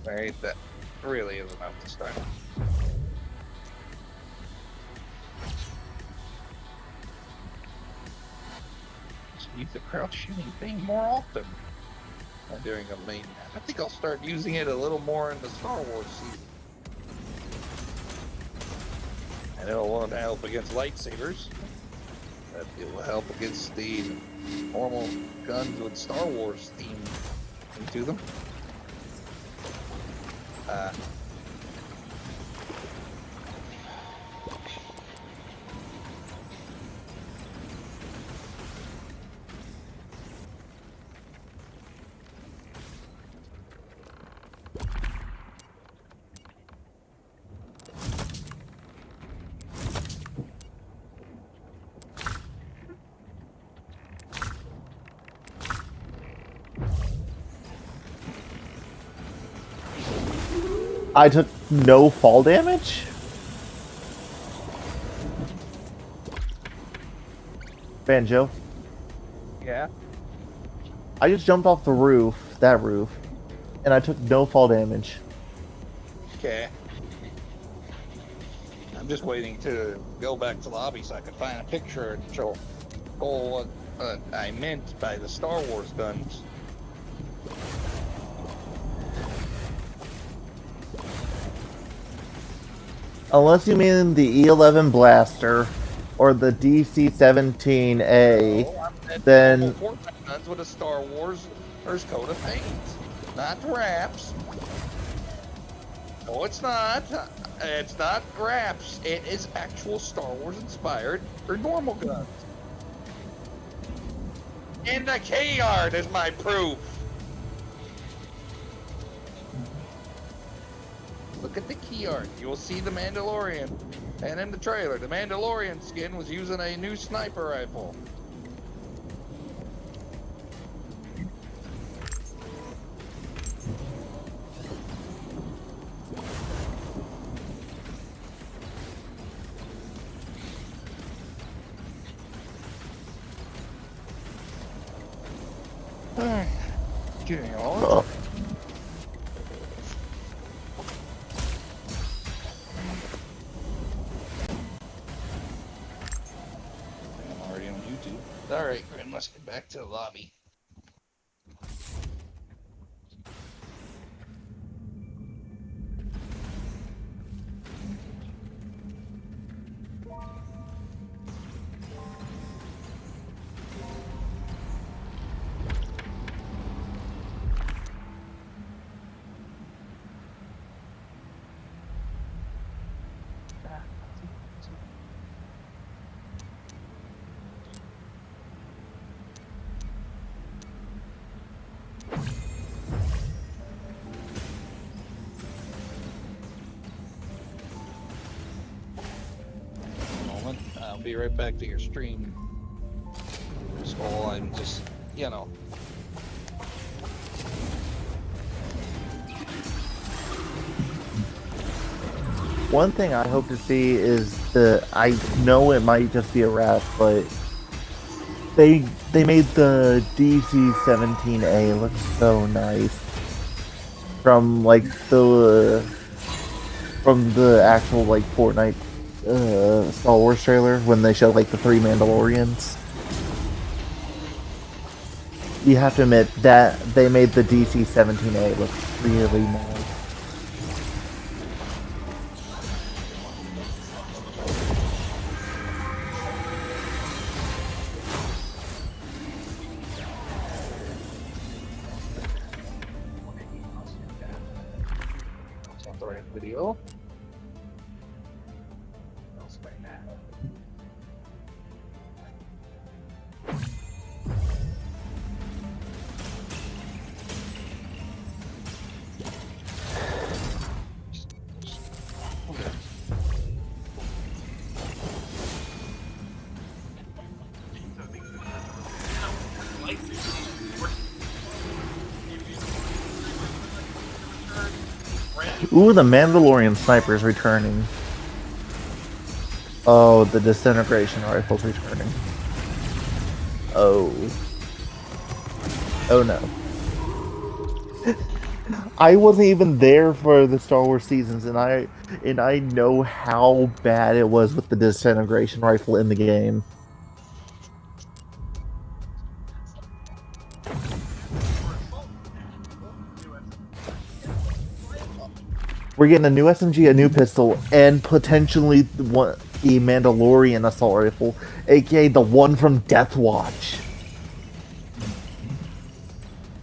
Right, that really is enough this time. Just use the crouch shooting thing more often. During a main map. I think I'll start using it a little more in the Star Wars season. And it'll help against lightsabers. But it will help against the normal guns with Star Wars theme into them. I took no fall damage? Banjo. Yeah. I just jumped off the roof, that roof, and I took no fall damage. Okay. I'm just waiting to go back to the lobby so I can find a picture and show what I meant by the Star Wars guns. Unless you mean the E11 blaster or the DC-17A, Oh, then Fortnite guns with a Star Wars first coat of paint, not wraps. No, it's not. It's not wraps. It is actual Star Wars inspired or normal guns. And the key art is my proof. Look at the key art. You will see the Mandalorian. And in the trailer, the Mandalorian skin was using a new sniper rifle. Give me a moment. Oh. I'm already on YouTube. Alright, let's get back to the lobby. Moment. I'll be right back to your stream. So I'm just, you know. One thing I hope to see is I know it might just be a wrap, but they made the DC-17A look so nice from like the actual like Fortnite Star Wars trailer when they showed like the 3 Mandalorians. You have to admit that they made the DC-17A look really nice. Video. Ooh, the Mandalorian sniper's returning. Oh, the disintegration rifle's returning. Oh. Oh no. I wasn't even there for the Star Wars seasons, and I know how bad it was with the disintegration rifle in the game. We're getting a new SMG, a new pistol, and potentially the Mandalorian assault rifle, aka the one from Death Watch.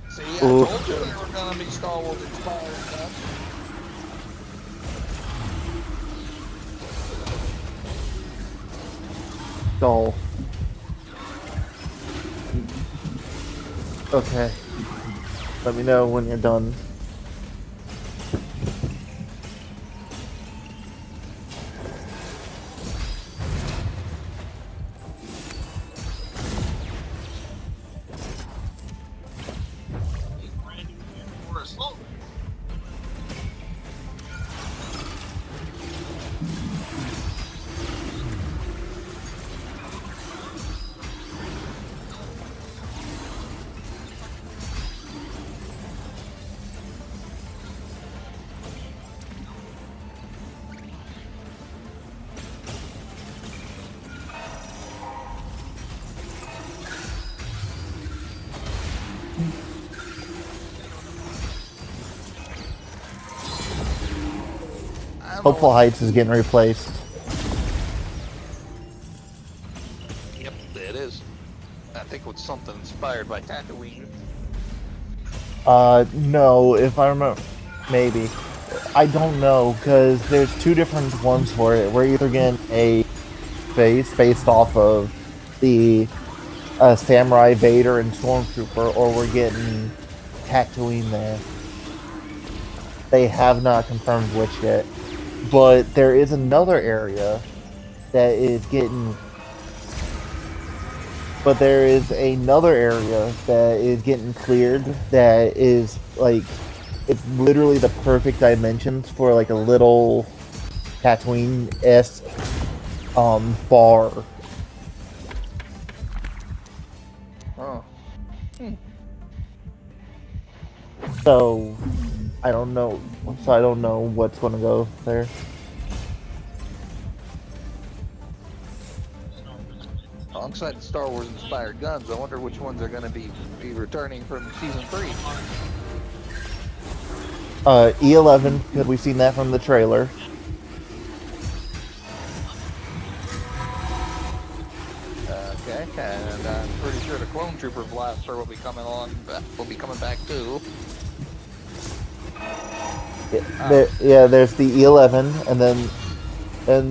See, I told you they were gonna be Star Wars inspired stuff. Doll. Okay. Let me know when you're done. Hopeful Heights is getting replaced. Yep, it is. I think with something inspired by Tatooine. No, if I remember, maybe. I don't know, because there's 2 different ones for it. We're either getting a face based off of the Samurai Vader and Stormtrooper, or we're getting Tatooine there. They have not confirmed which yet. But there is another area that is getting... But there is another area that is getting cleared that is, like... It's literally the perfect dimensions for, like, a little Tatooine-esque bar. Oh. So I don't know. So I don't know what's going to go there. Alongside the Star Wars inspired guns, I wonder which ones are going to be returning from season 3. E11, because we've seen that from the trailer. Okay, and I'm pretty sure the Clone Trooper blaster will be coming back too. There's the E11, and then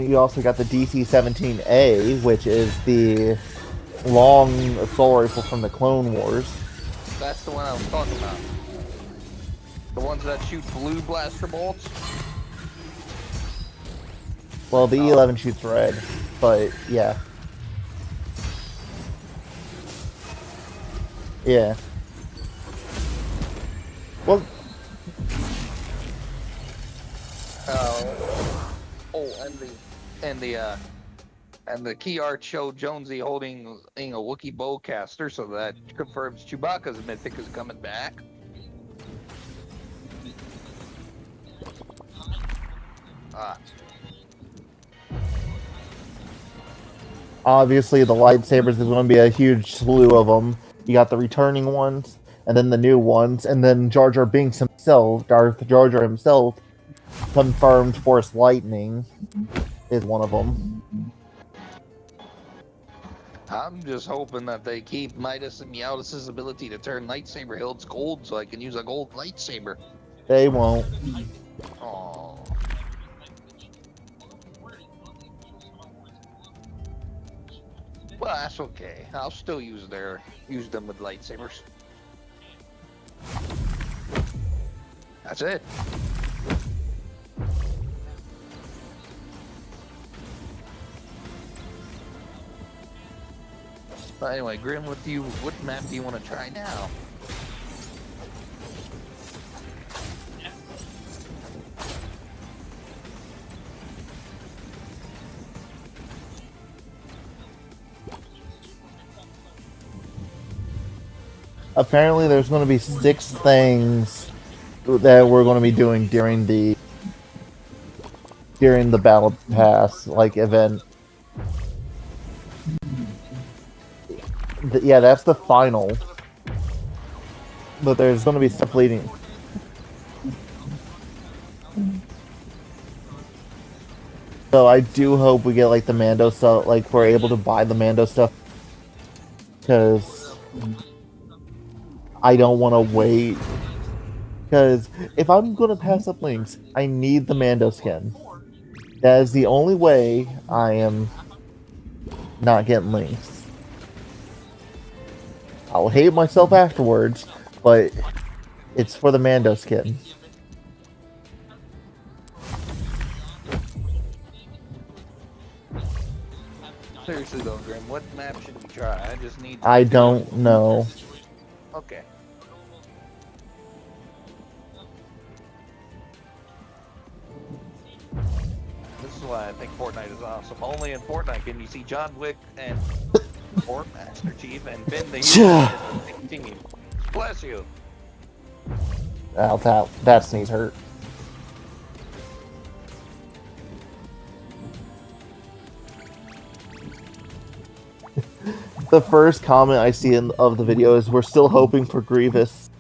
you also got the DC-17A, which is the long assault rifle from the Clone Wars. That's the one I was talking about. The ones that shoot blue blaster bolts. Well, the E11 shoots red, but yeah. Yeah. Well, and the key art showed Jonesy holding a Wookiee bowcaster, so that confirms Chewbacca's mythic is coming back. Obviously, the lightsabers is going to be a huge slew of them. You got the returning ones, and then the new ones, and then Jar Jar Binks himself, Darth Jar Jar himself, confirmed Force Lightning is one of them. I'm just hoping that they keep Midas and Meowth's ability to turn lightsaber hilts gold, so I can use a gold lightsaber. They won't. Oh. Well, that's okay. I'll still use them with lightsabers. That's it. But anyway, Grim, what map do you want to try now? Apparently, there's going to be 6 things that we're going to be doing during the Battle Pass event. Yeah, that's the final. But there's going to be stuff leading. So I do hope we get the Mando stuff, we're able to buy the Mando stuff. Because I don't want to wait. Because if I'm going to pass up links, I need the Mando skin. That is the only way I am not getting links. I'll hate myself afterwards, but it's for the Mando skin. Seriously though, Grim, what map should we try? I just need... I don't know. Okay. This is why I think Fortnite is awesome. Only in Fortnite can you see John Wick and or Master Chief and Ben the Human team. Bless you. Ow, that sneeze hurt. The first comment I see of the video is, "We're still hoping for Grievous."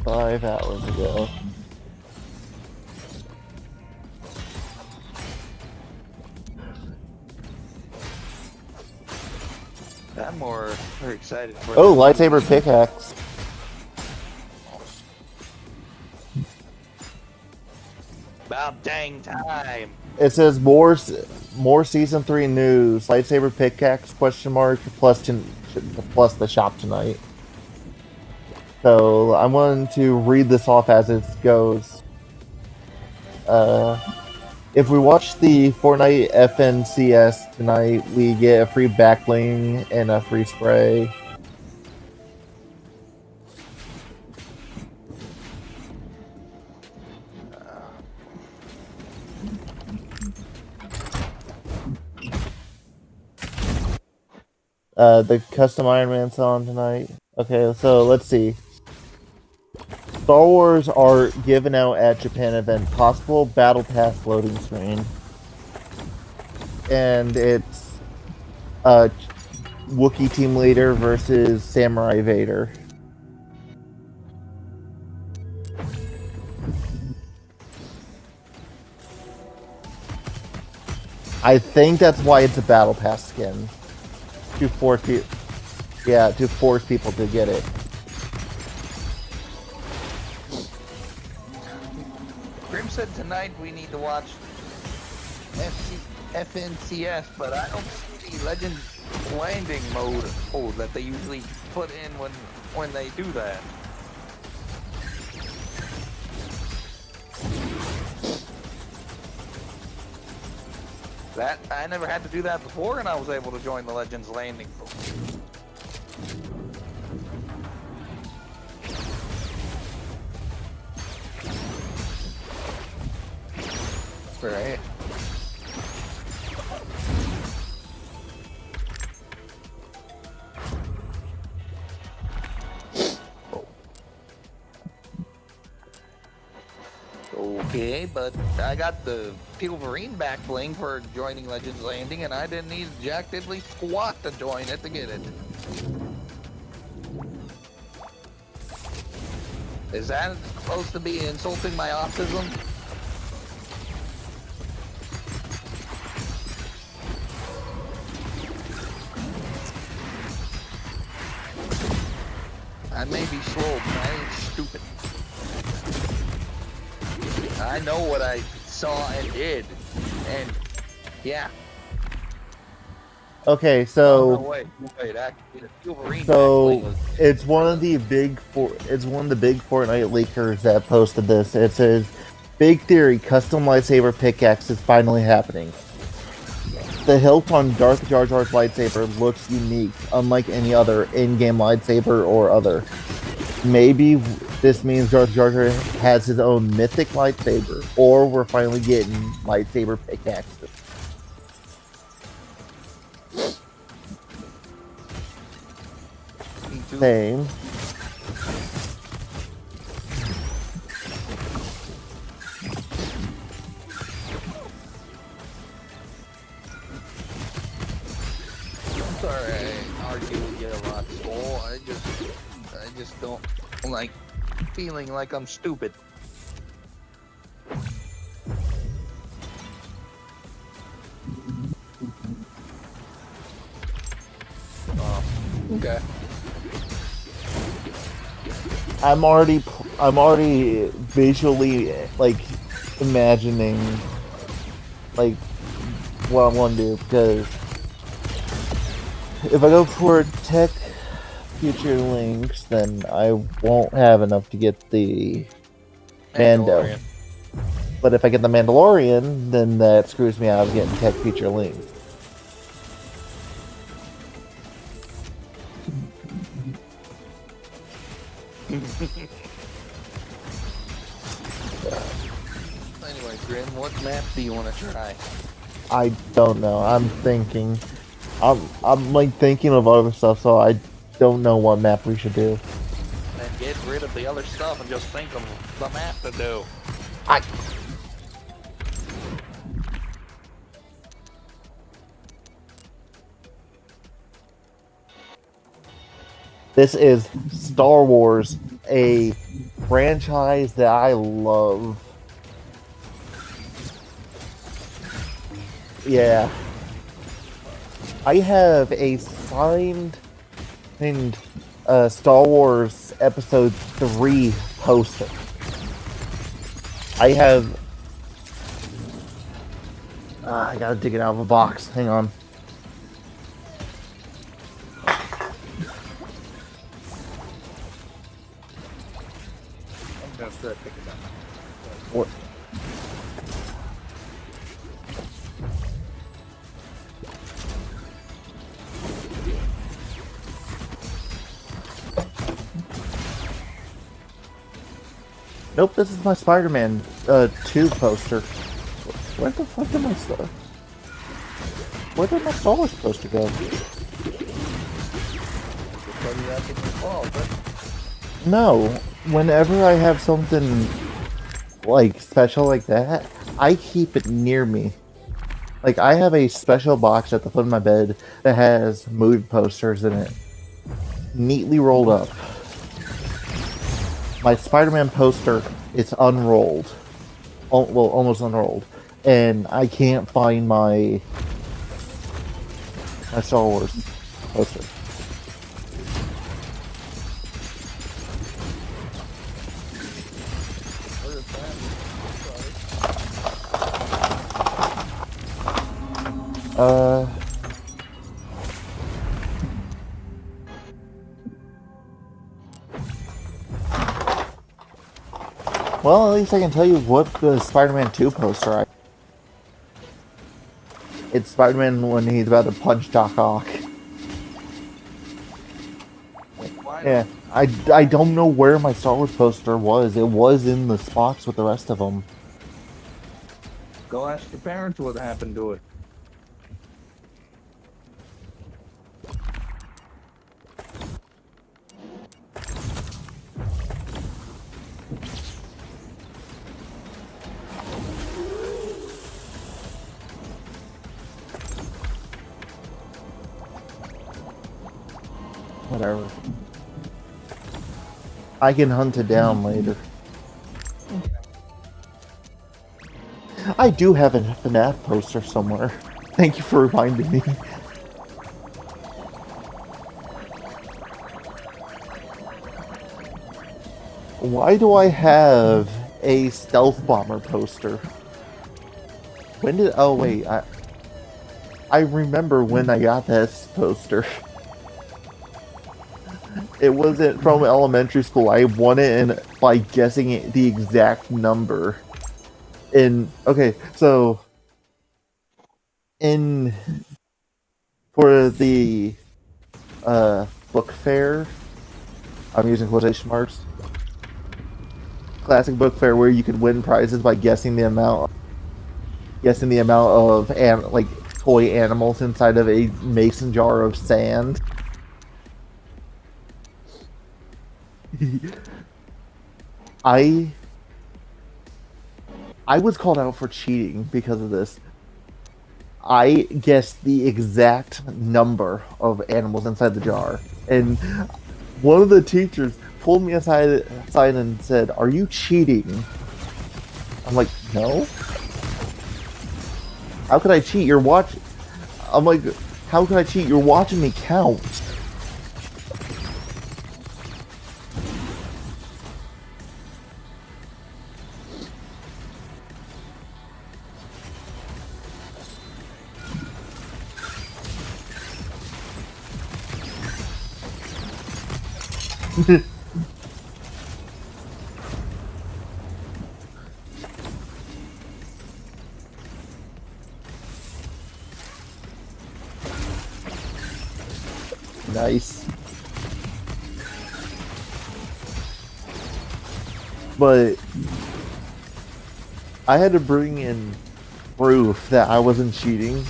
Five hours ago. I'm more excited for... Oh, lightsaber pickaxe. About dang time. It says more season 3 news. Lightsaber pickaxe ? Plus the shop tonight. So I'm going to read this off as it goes. If we watch the Fortnite FNCS tonight, we get a free backbling and a free spray. The custom Iron Man song tonight. Okay, so let's see. Star Wars are given out at Japan event. Possible Battle Pass loading screen. And it's Wookiee Team Leader versus Samurai Vader. I think that's why it's a Battle Pass skin. To force people, to force people to get it. Grim said tonight we need to watch FNCS, but I don't see the Legends landing mode that they usually put in when they do that. I never had to do that before, and I was able to join the Legends landing mode. Right. Okay, but I got the Pilverine back bling for joining Legends Landing, and I didn't need Jack Diddley squat to join it to get it. Is that supposed to be insulting my autism? I may be slow, but I ain't stupid. I know what I saw and did, and yeah. Okay, so wait, actually, the Wolverine so it's one of the big Fortnite leakers that posted this. It says, "Big theory: custom lightsaber pickaxe is finally happening. The hilt on Darth Jar Jar's lightsaber looks unique, unlike any other in-game lightsaber or other. Maybe this means Darth Jar Jar has his own mythic lightsaber, or we're finally getting lightsaber pickaxes." Same. Sorry, I argue with you a lot, Soul. I just don't like feeling like I'm stupid. Okay. I'm already visually like imagining like what I want to do, because if I go for tech future links, then I won't have enough to get the Mando. But if I get the Mandalorian, then that screws me out of getting tech future links. Anyway, Grim, what map do you want to try? I don't know. I'm thinking. I'm like thinking of other stuff, so I don't know what map we should do. And get rid of the other stuff and just think of the map to do. This is Star Wars, a franchise that I love. Yeah. I have a signed Star Wars Episode 3 poster. I have... I gotta dig it out of a box. Hang on. Good, pick it up. What? Nope, this is my Spider-Man 2 poster. Where the fuck did my Star Wars poster go? But that's what it's called, but No, whenever I have something like special like that, I keep it near me. Like I have a special box at the foot of my bed that has movie posters in it, neatly rolled up. My Spider-Man poster is unrolled, well, almost unrolled, and I can't find my Star Wars poster. Uh, well, at least I can tell you what the Spider-Man 2 poster I... It's Spider-Man when he's about to punch Doc Ock. Yeah, I don't know where my Star Wars poster was. It was in the box with the rest of them. go ask your parents what happened to it. Whatever. I can hunt it down later. I do have a FNAF poster somewhere. Thank you for reminding me. Why do I have a Stealth Bomber poster? When did... Oh, wait. I remember when I got this poster. It wasn't from elementary school. I won it by guessing it, the exact number. Okay, so for the book fair, I'm using quotation marks. Classic book fair where you could win prizes by guessing the amount of like toy animals inside of a mason jar of sand. I was called out for cheating because of this. I guessed the exact number of animals inside the jar, and one of the teachers pulled me aside and said, "Are you cheating?" I'm like, "No. How could I cheat? You're watching." I'm like, "How could I cheat? You're watching me count." Nice. But I had to bring in proof that I wasn't cheating,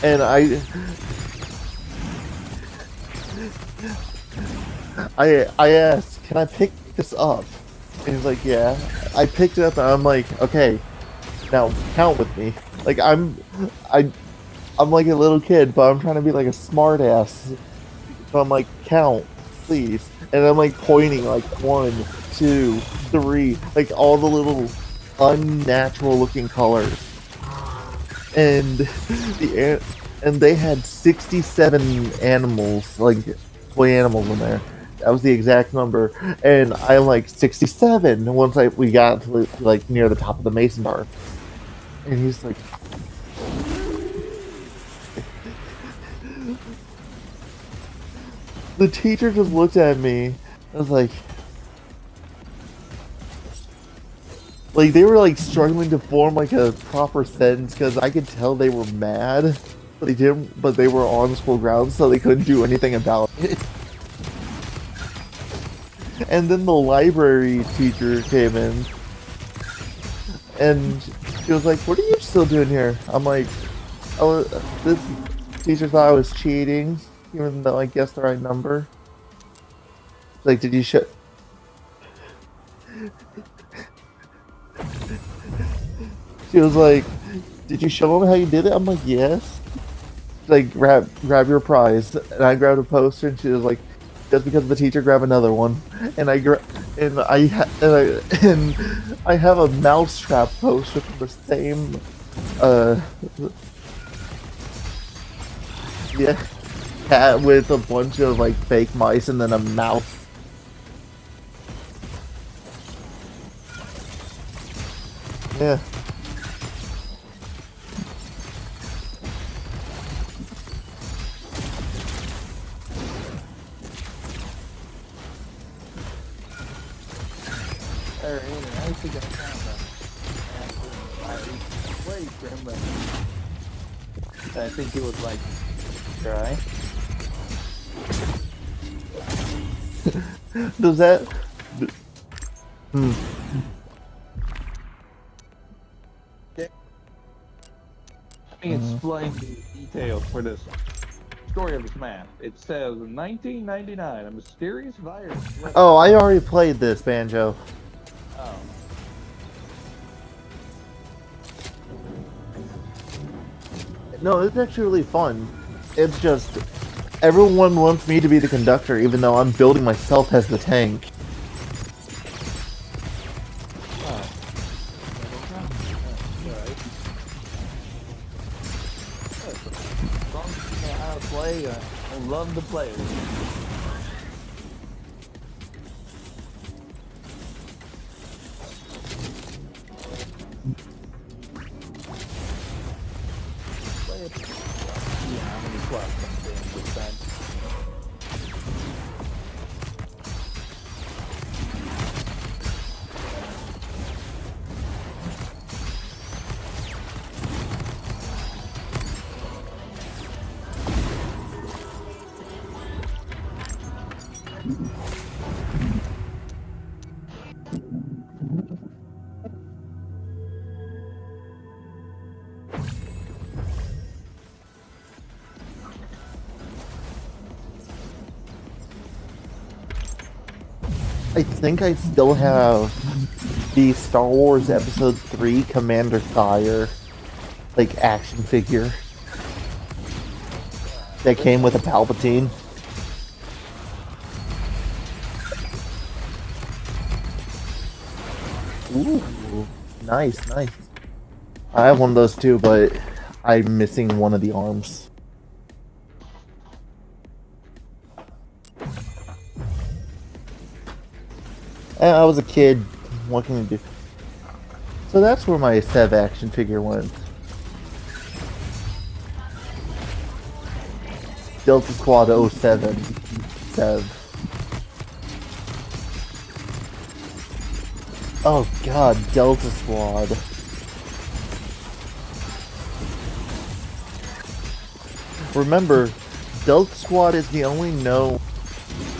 and I asked, "Can I pick this up?" And he's like, "Yeah." I picked it up, and I'm like, "Okay, now count with me." Like I'm like a little kid, but I'm trying to be like a smart ass. So I'm like, "Count, please." And I'm like pointing like 1, 2, 3, like all the little unnatural looking colors. And they had 67 animals, like toy animals in there. That was the exact number. And I'm like 67 once we got to like near the top of the mason bar. And he's like, the teacher just looked at me. I was like they were like struggling to form like a proper sentence because I could tell they were mad, but they were on school grounds, so they couldn't do anything about it. And then the library teacher came in, and she was like, "What are you still doing here?" I'm like, "Oh, this teacher thought I was cheating, even though I guessed the right number." Like, did you show? She was like, "Did you show him how you did it?" I'm like, "Yes." Like, grab your prize, and I grabbed a poster, and she was like, "Just because the teacher, grab another one." And and I have a mousetrap poster from the same, uh, yeah, cat with a bunch of like fake mice and then a mouse. Yeah. Or I think I found a way from I think he was like dry. Does that? Hmm. Let me explain the details for this story of this map. It says in 1999, a mysterious virus. Oh, I already played this, Banjo. Oh. No, it's actually really fun. It's just everyone wants me to be the conductor, even though I'm building myself as the tank. I love the players. Yeah, I'm gonna swap something this time. I think I still have the Star Wars Episode 3 Commander Sire, like, action figure that came with a Palpatine. Ooh, nice, nice. I have one of those too, but I'm missing one of the arms. I was a kid. What can you do? So that's where my Sev action figure went. Delta Squad 07. Sev. Oh god, Delta Squad. Remember, Delta Squad is the only known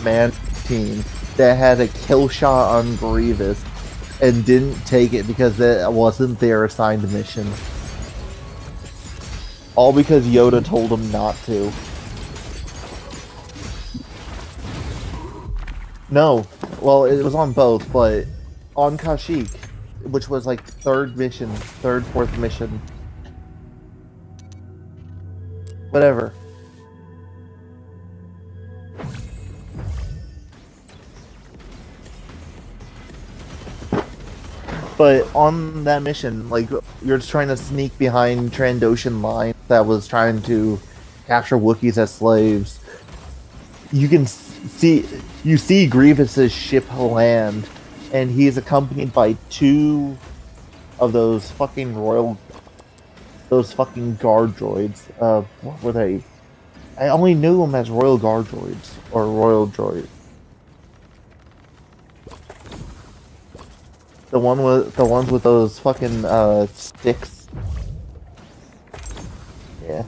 man team that had a kill shot on Grievous and didn't take it because that wasn't their assigned mission. All because Yoda told them not to. No, well, it was on both, but on Kashyyyk, which was like fourth mission. Whatever. But on that mission, like, you're just trying to sneak behind Trandoshan line that was trying to capture Wookiees as slaves. You can see Grievous's ship land, and he's accompanied by two of those fucking guard droids. What were they? I only knew them as royal guard droids, or royal droids. The ones with those fucking sticks. Yeah.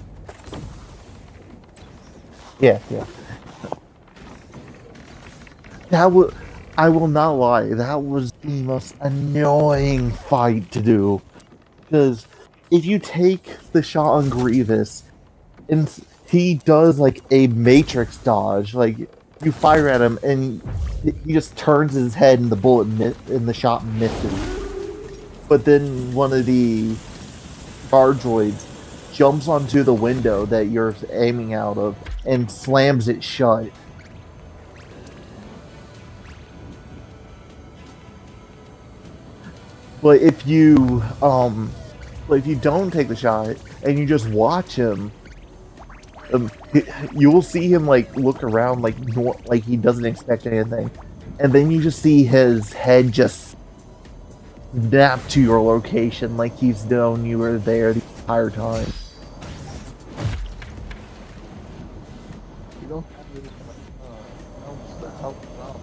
Yeah. I will not lie, that was the most annoying fight to do. Because if you take the shot on Grievous, and he does like a Matrix dodge, like You fire at him, and he just turns his head, and the the shot misses. But then one of the guard droids jumps onto the window that you're aiming out of and slams it shut. But if you don't take the shot and you just watch him, you will see him like look around like he doesn't expect anything, and then you just see his head just snap to your location like he's known you were there the entire time. You don't have to help out.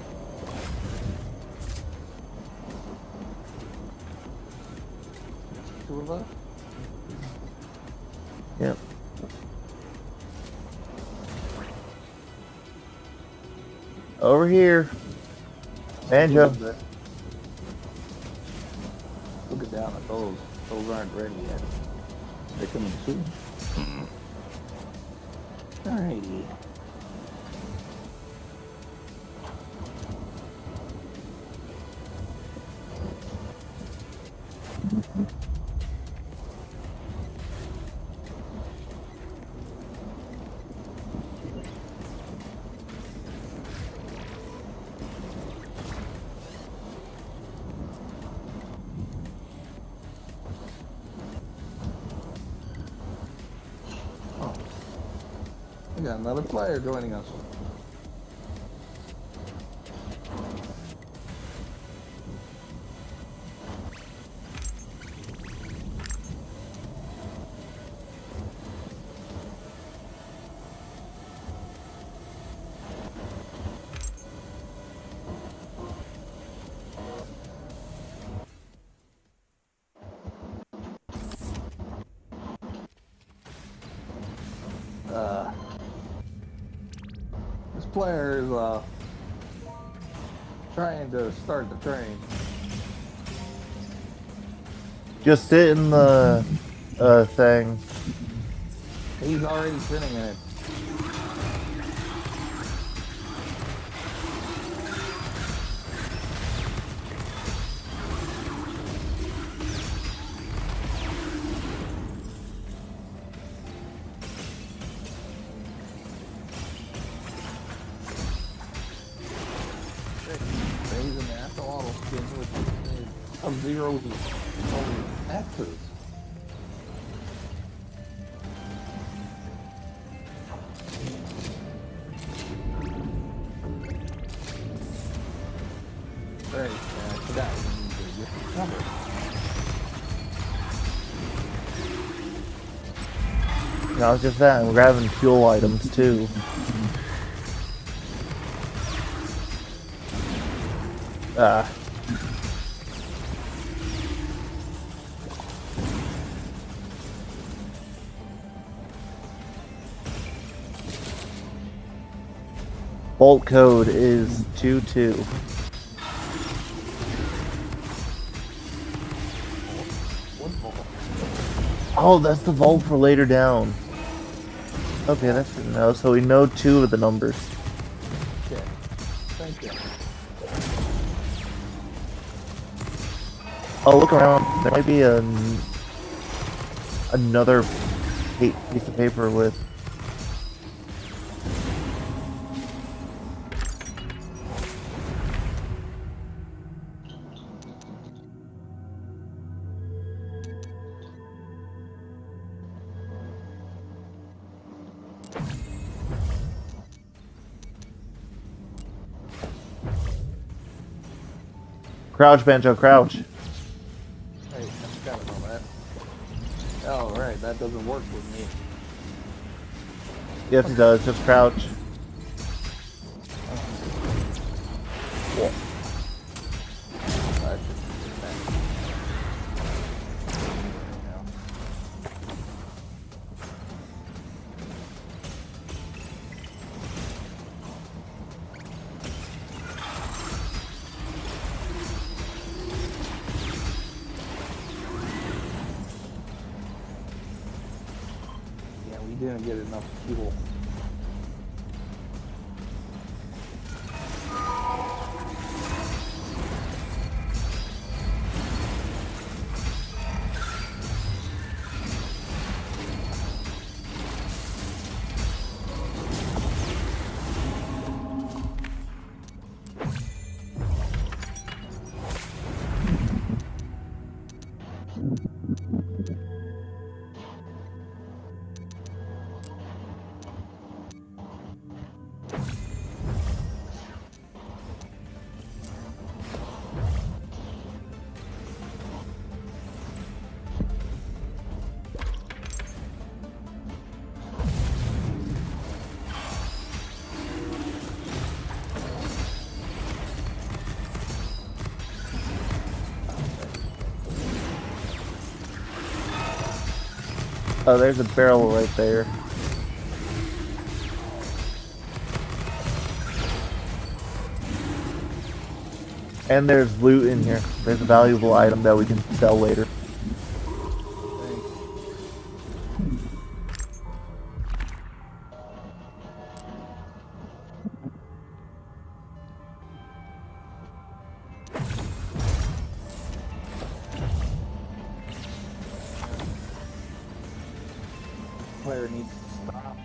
Two of us? Yep. Over here. Banjo. Looking down at those. Those aren't ready yet. They're coming soon. Alrighty. We got another player joining us. This player is trying to start the train. Just sit in the thing. He's already sitting in it. He's in the auto skins with some zeros and X's. Right, for that we need to get the cover. Not just that, we're grabbing fuel items too. Bolt code is 22. What ball? Oh, that's the vault for later down. Okay, that's good to know. So we know 2 of the numbers. Okay. Thank you. Oh, look around. There might be another piece of paper with. Crouch, Banjo, crouch. Hey, I gotta know that. Oh, right, that doesn't work with me. Yes, it does. Just crouch. Yeah. We didn't get enough fuel. Oh, there's a barrel right there. And there's loot in here. There's a valuable item that we can sell later. Player needs to stop.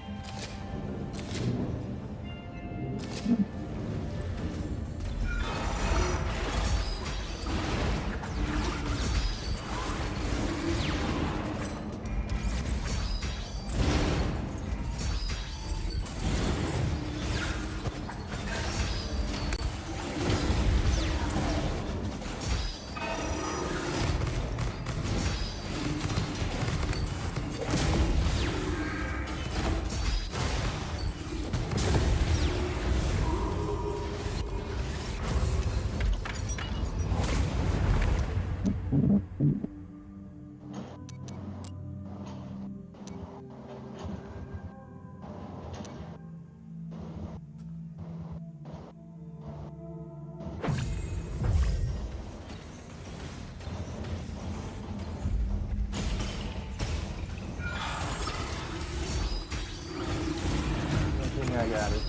I got it.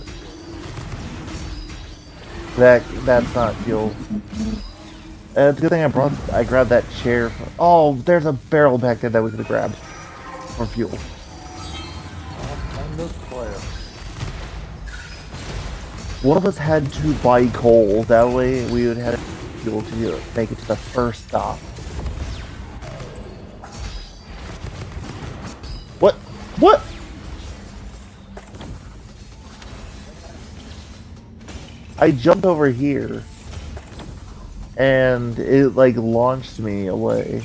That's not fuel. It's a good thing I grabbed that chair. Oh, there's a barrel back there that we could have grabbed for fuel. I'm this player. One of us had to buy coal. That way we would have fuel to make it to the first stop. What? What? I jumped over here, and it like launched me away.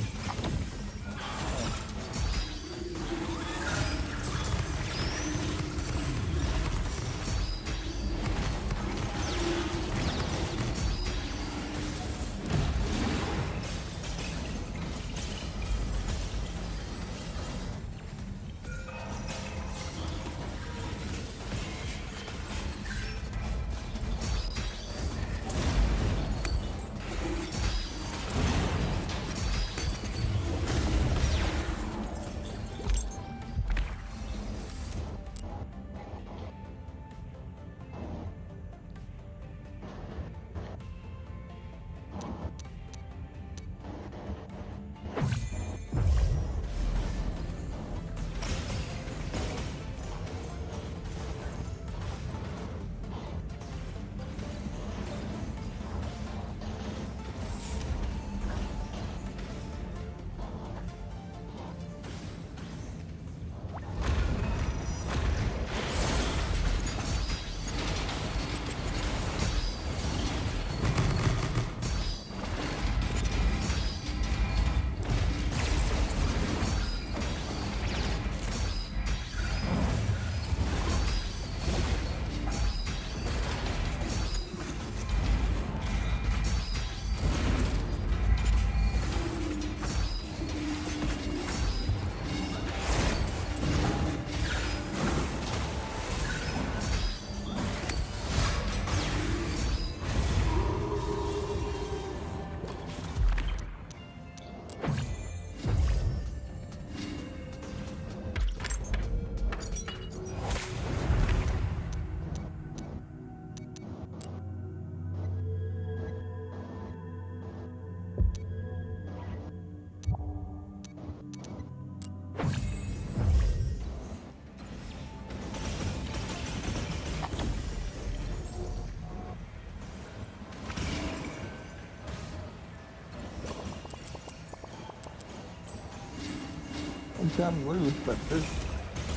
I'm come loose, but this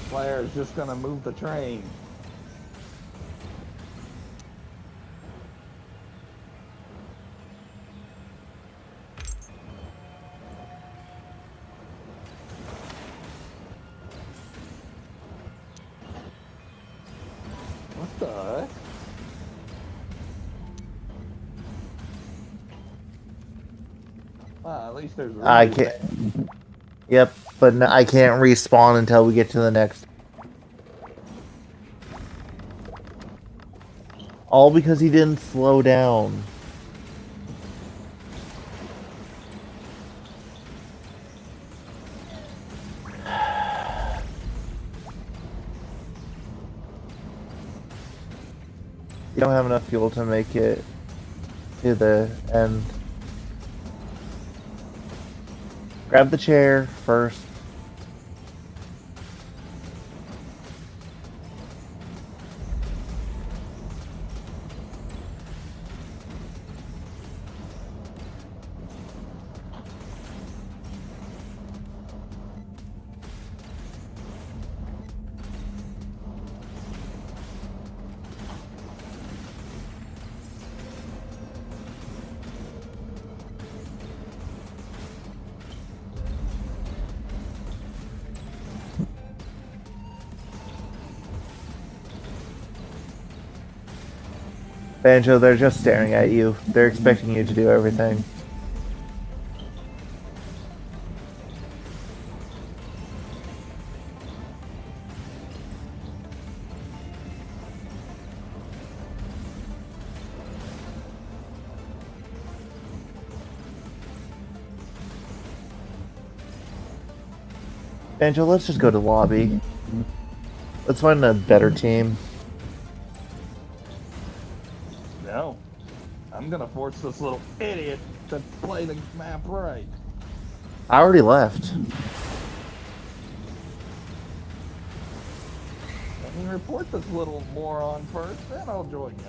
player is just gonna move the train. What the heck? At least there's. I can't. Yep, but I can't respawn until we get to the next. All because he didn't slow down. You don't have enough fuel to make it to the end. Grab the chair first. Banjo, they're just staring at you. They're expecting you to do everything. Banjo, let's just go to lobby. Let's find a better team. No. I'm gonna force this little idiot to play the map right. I already left. Let me report this little moron first, then I'll join you.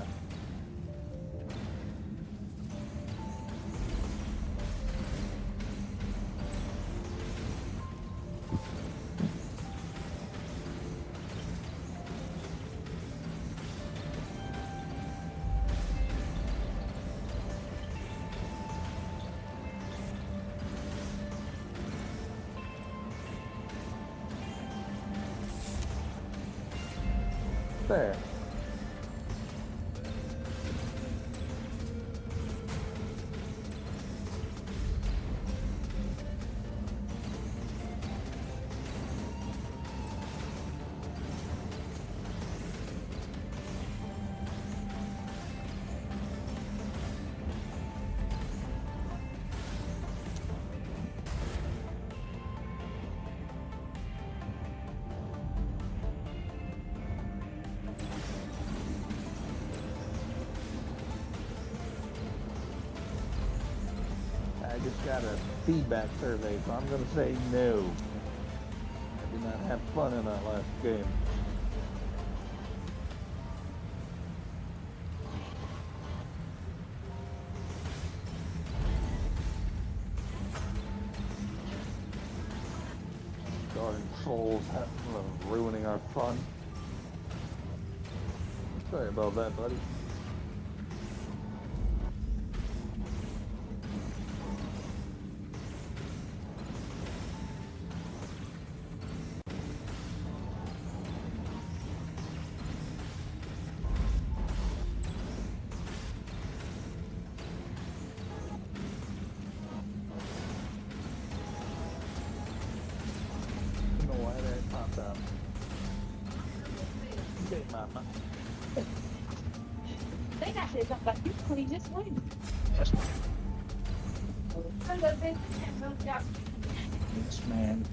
There. I just got a feedback survey, so I'm gonna say no. I did not have fun in that last game. Darn trolls ruining our fun. Sorry about that, buddy. Okay, mama. I think I said something about you when he just went. Yes, man.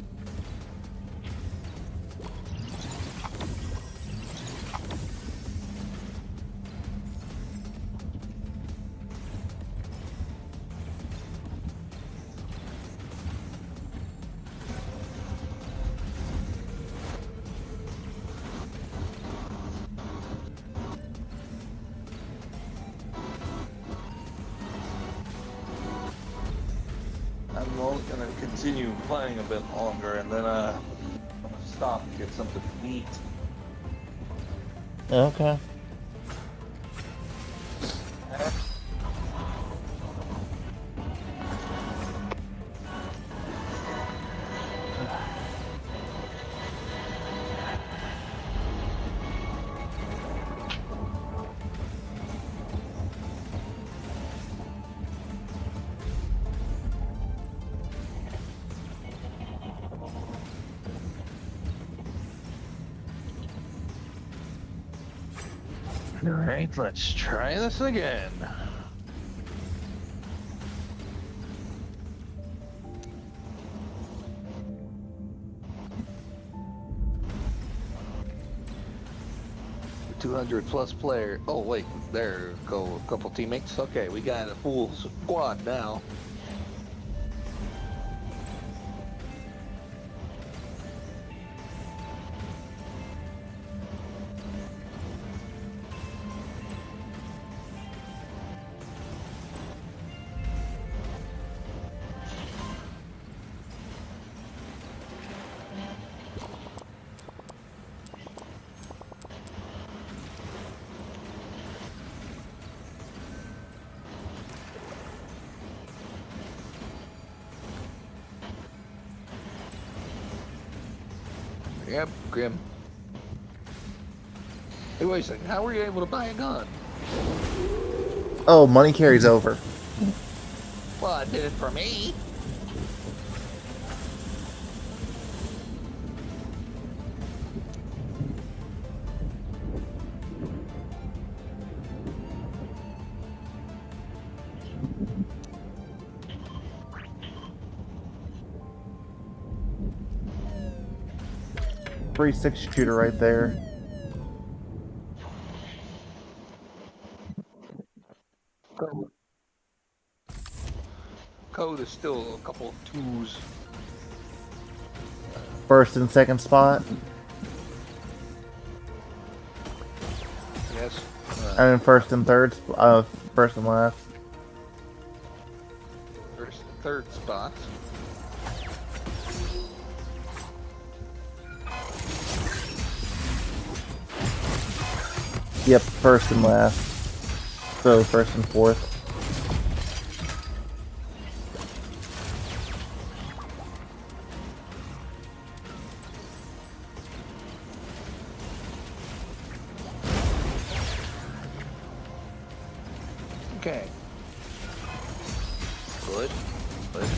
I'm only gonna continue playing a bit longer, and then I'm gonna stop and get something to eat. Okay. Alright, let's try this again. +200 player. Oh wait, there go a couple teammates. Okay, we got a full squad now. Yep, Grim. Hey, wait a second. How were you able to buy a gun? Oh, money carries over. Well, I did it for me. Free 6-shooter right there. Code is still a couple of twos. First and second spot. Yes. And then first and third. First and last. First and third spots. Yep, first and last. So first and fourth. Okay. Good. Good.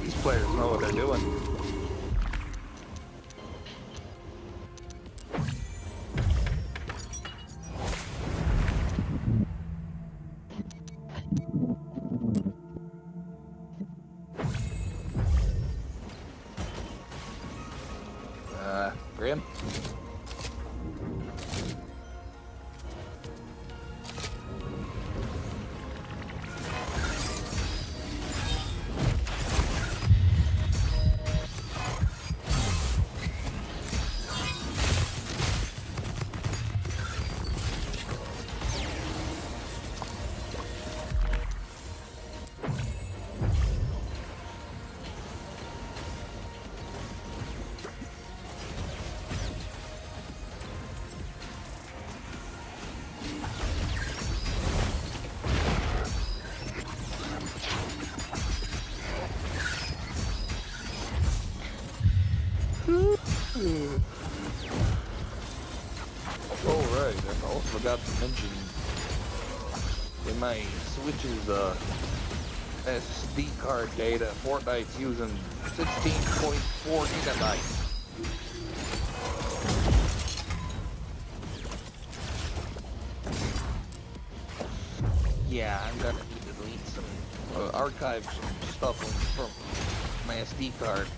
These players know what they're doing. Grim? Oh, right. I also forgot to mention in my Switch's SD card data, Fortnite's using 16.4 gigabytes. Yeah, I'm gonna need to delete some, archive some stuff from my SD card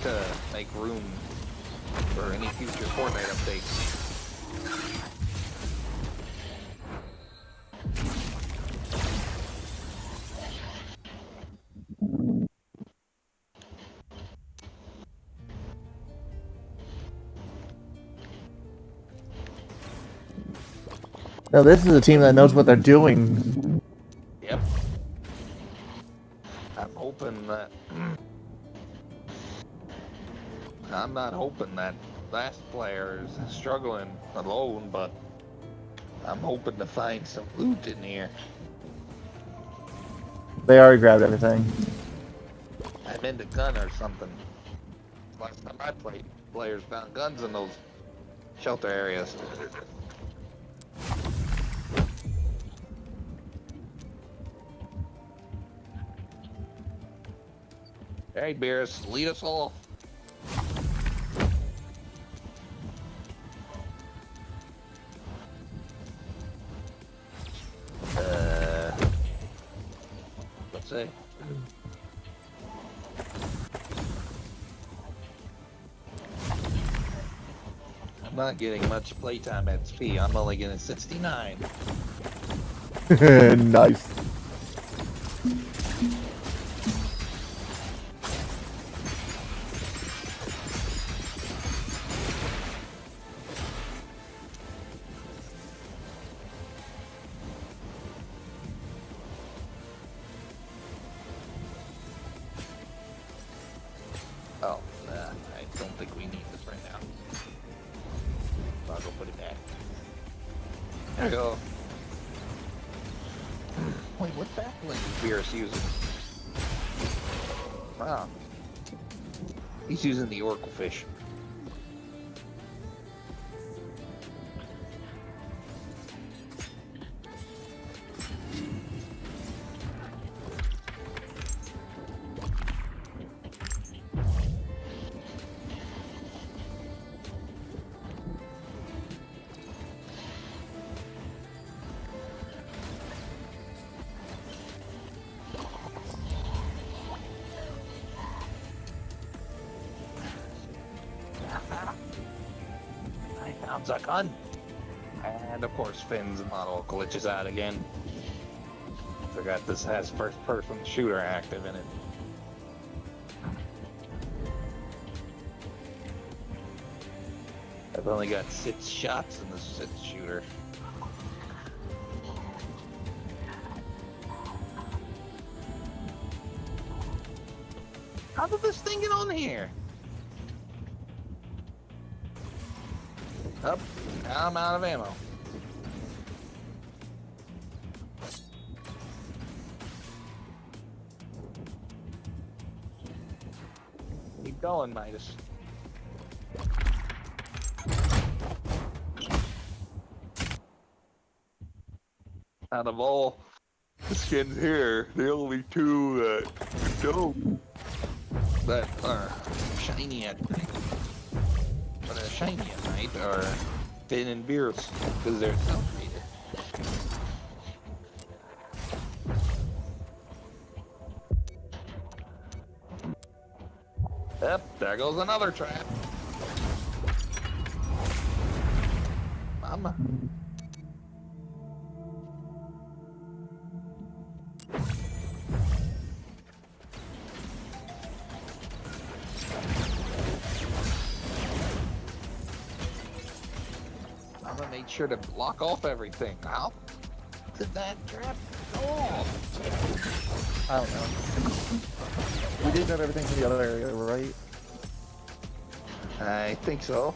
to make room for any future Fortnite updates. No, this is a team that knows what they're doing. Yep. I'm hoping that... I'm not hoping that last player is struggling alone, but I'm hoping to find some loot in here. They already grabbed everything. I meant a gun or something. Last time I played, players found guns in those shelter areas. Hey, Beers, lead us off. Let's see. I'm not getting much playtime XP. I'm only getting 69. Nice. Oh, I don't think we need this right now. I'll go put it back. There we go. Wait, what backbling is Beerus using? Wow. He's using the Oracle Fish. I found a gun. And of course, Finn's model glitches out again. Forgot this has first-person shooter active in it. I've only got 6 shots in this 6 shooter. How did this thing get on here? Up, now I'm out of ammo. Keep going, Midas. Out of all the skins here, the only 2 that are shiny at night, but are shiny at night are Finn and Beerus, because they're self-rated. Yep, there goes another trap. Mama. Mama made sure to block off everything. How did that trap go off? I don't know. We did grab everything from the other area, right? I think so.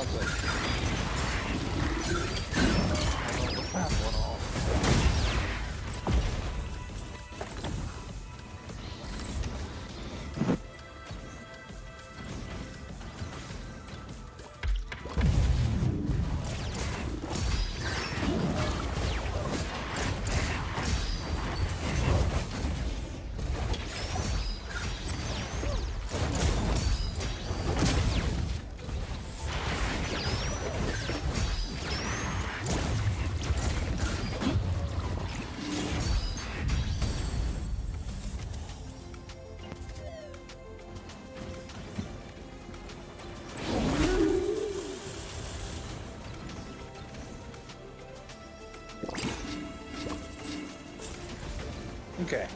sounds like. I don't know, pass one off. Okay.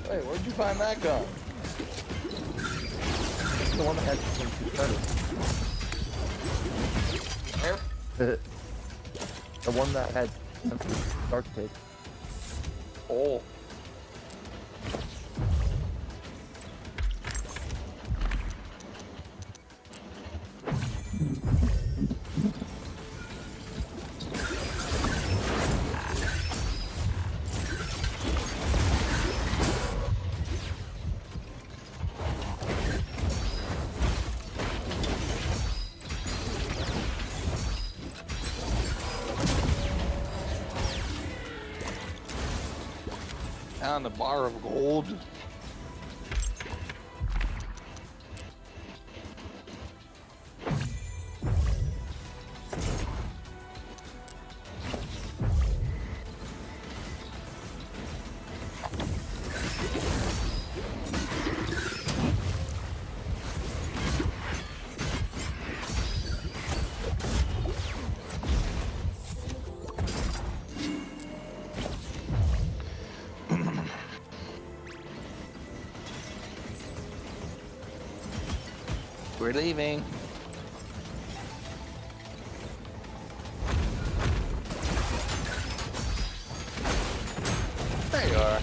Hey, where'd you find that gun? The one that had Where? the one that had dark tape. Oh. On the bar of gold. We're leaving. There you are.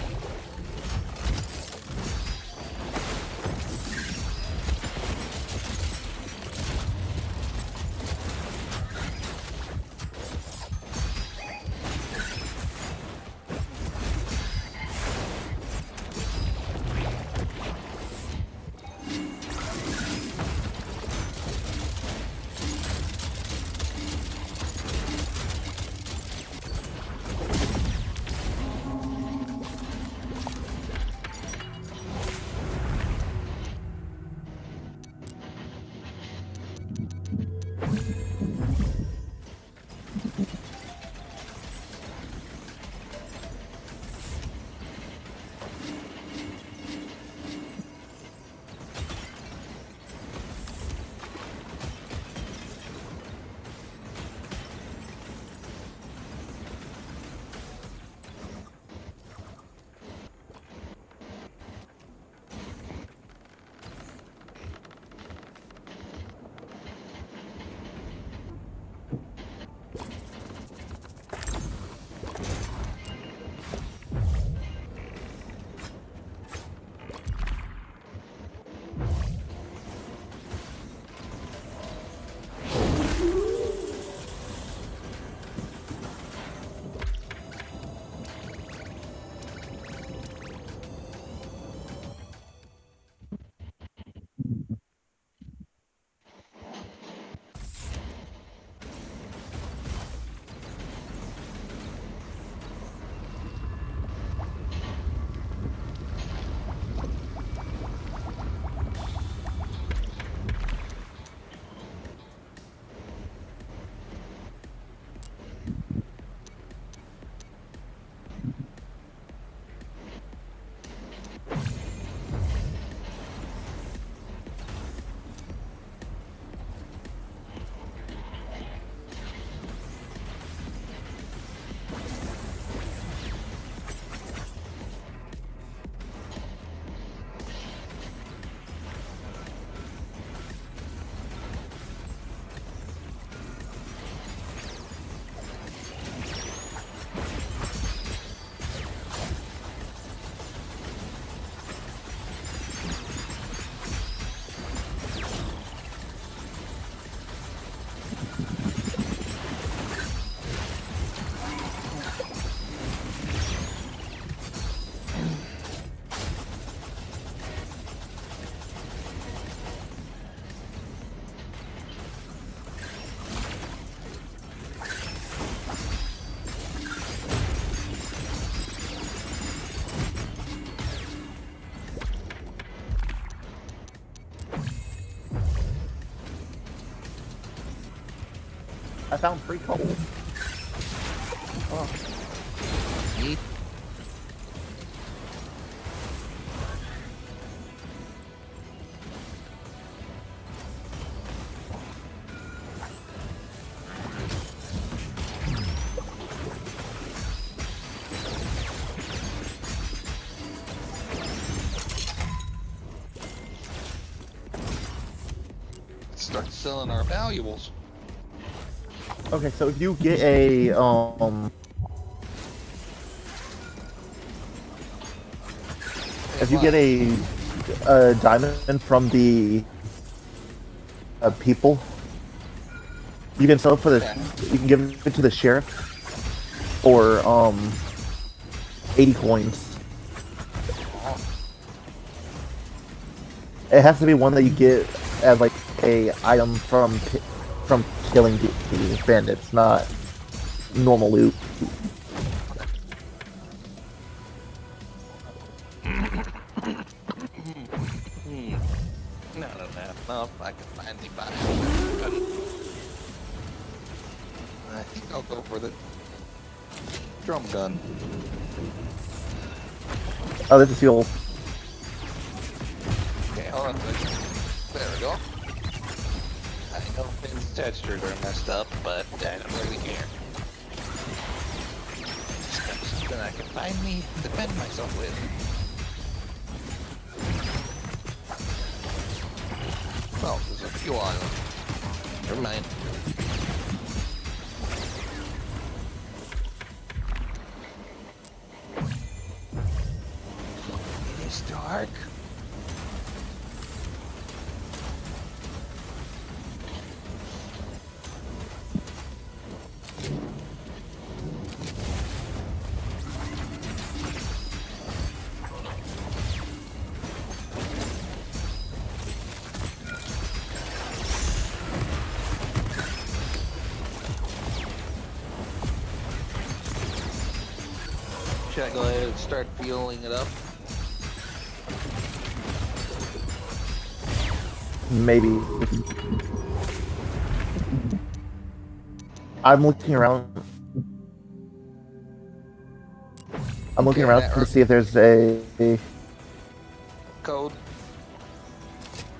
I found 3 coal. Oh. Neat. Start selling our valuables. Okay, so if you get a if you get a diamond from the people, you can sell it for the. You can give it to the sheriff for 80 coins. It has to be one that you get as like a item from killing the bandits, not normal loot. Not enough. I can finally buy it. I think I'll go for the drum gun. Oh, this is fuel. Okay, hold on a second. There we go. I know Finn's textures are messed up, but I don't really care. Just got something I can finally defend myself with. Oh, there's a fuel island. Never mind. It is dark. Should I go ahead and start fueling it up? Maybe. I'm looking around. I'm looking Okay, around to see if there's a Code?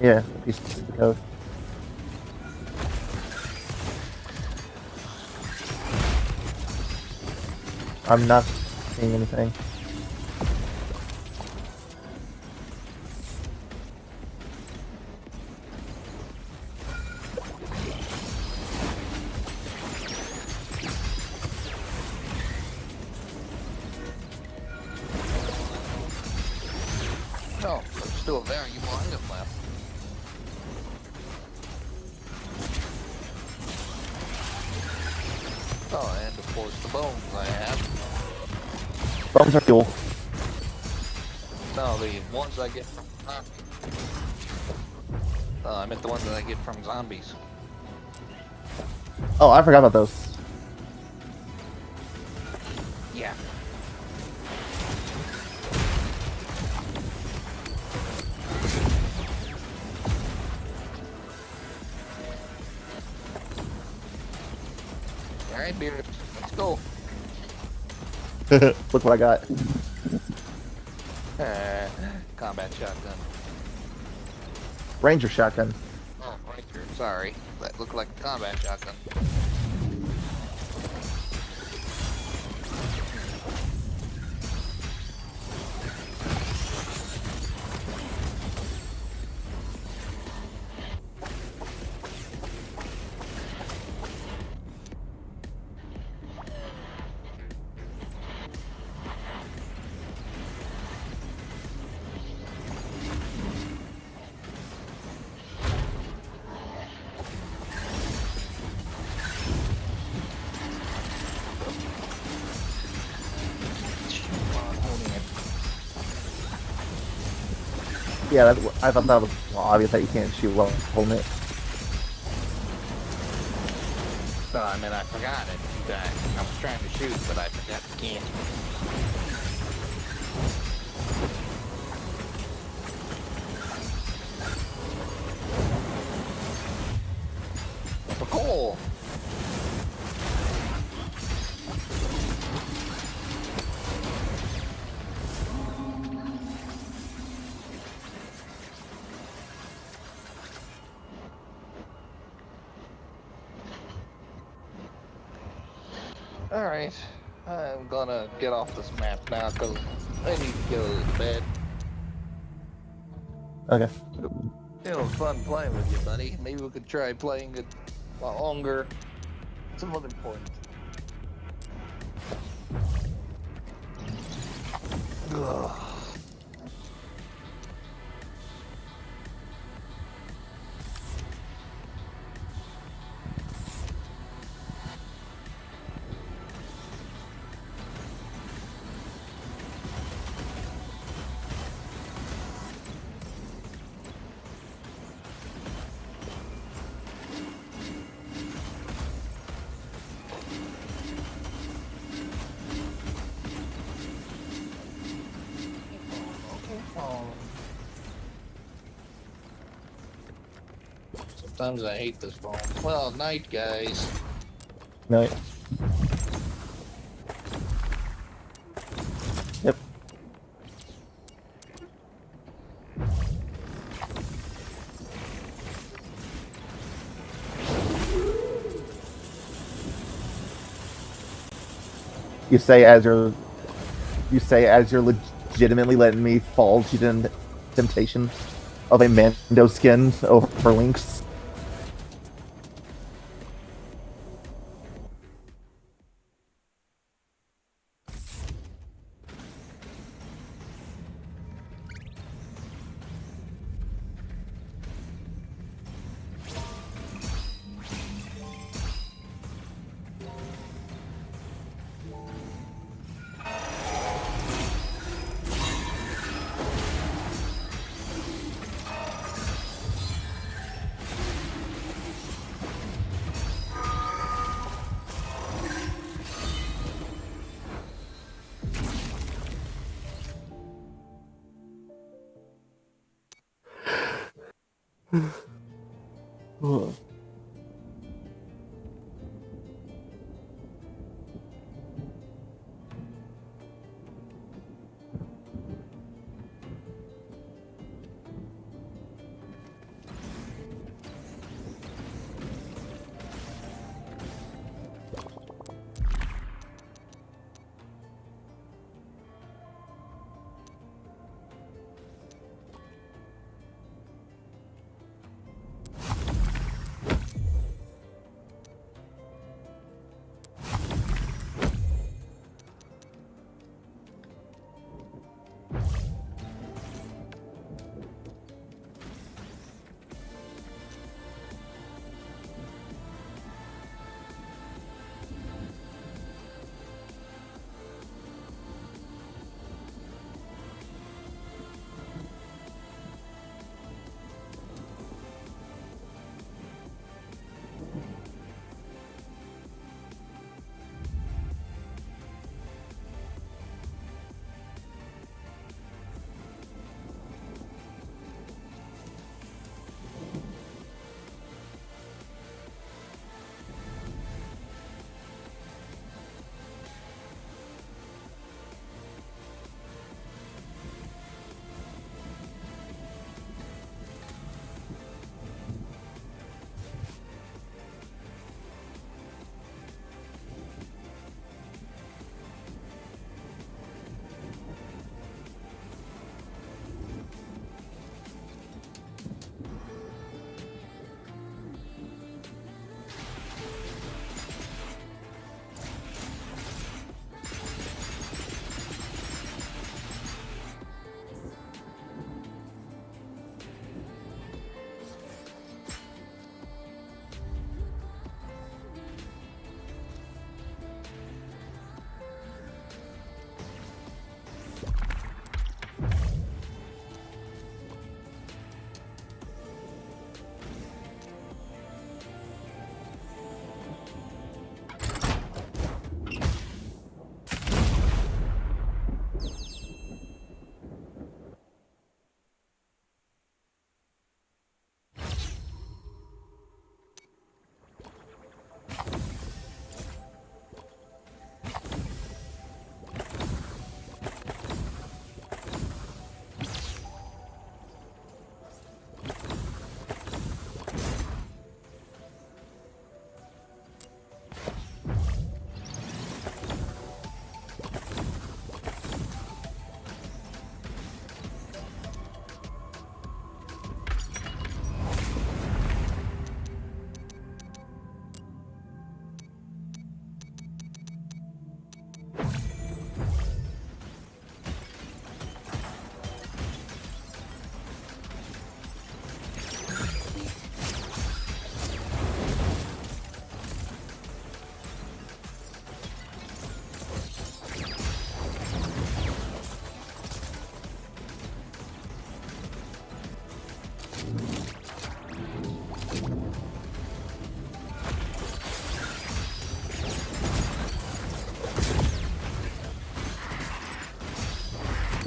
yeah, piece of code. I'm not seeing anything. No, there's still a valuable item left. Oh, and of course the bones I have. Bones are fuel. No, the ones I get from I meant the ones that I get from zombies. Oh, I forgot about those. Yeah. Alright, Beard, let's go. Look what I got. Combat shotgun. Ranger shotgun. Oh, Ranger, sorry. That looked like a combat shotgun. Yeah, I thought that was obvious that you can't shoot while holding it. No, I mean, I forgot it. I was trying to shoot, but I forgot the candy. For coal! Alright. I'm gonna get off this map now because I need to go to bed. Okay. It was fun playing with you, buddy. Maybe we could try playing it a lot longer. It's not important. Ugh. Sometimes I hate this phone. Well, night, guys. No. Yep. You say as you're legitimately letting me fall to the temptation of a Mando skin over Link's.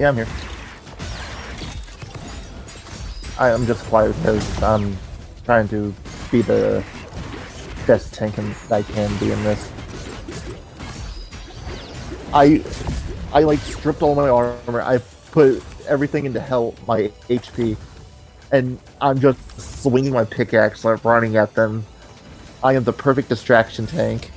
Yeah, I'm here. I'm just quiet because I'm trying to be the best tank I can be in this. I like stripped all my armor. I put everything into hell, my HP, and I'm just swinging my pickaxe, like running at them. I am the perfect distraction tank.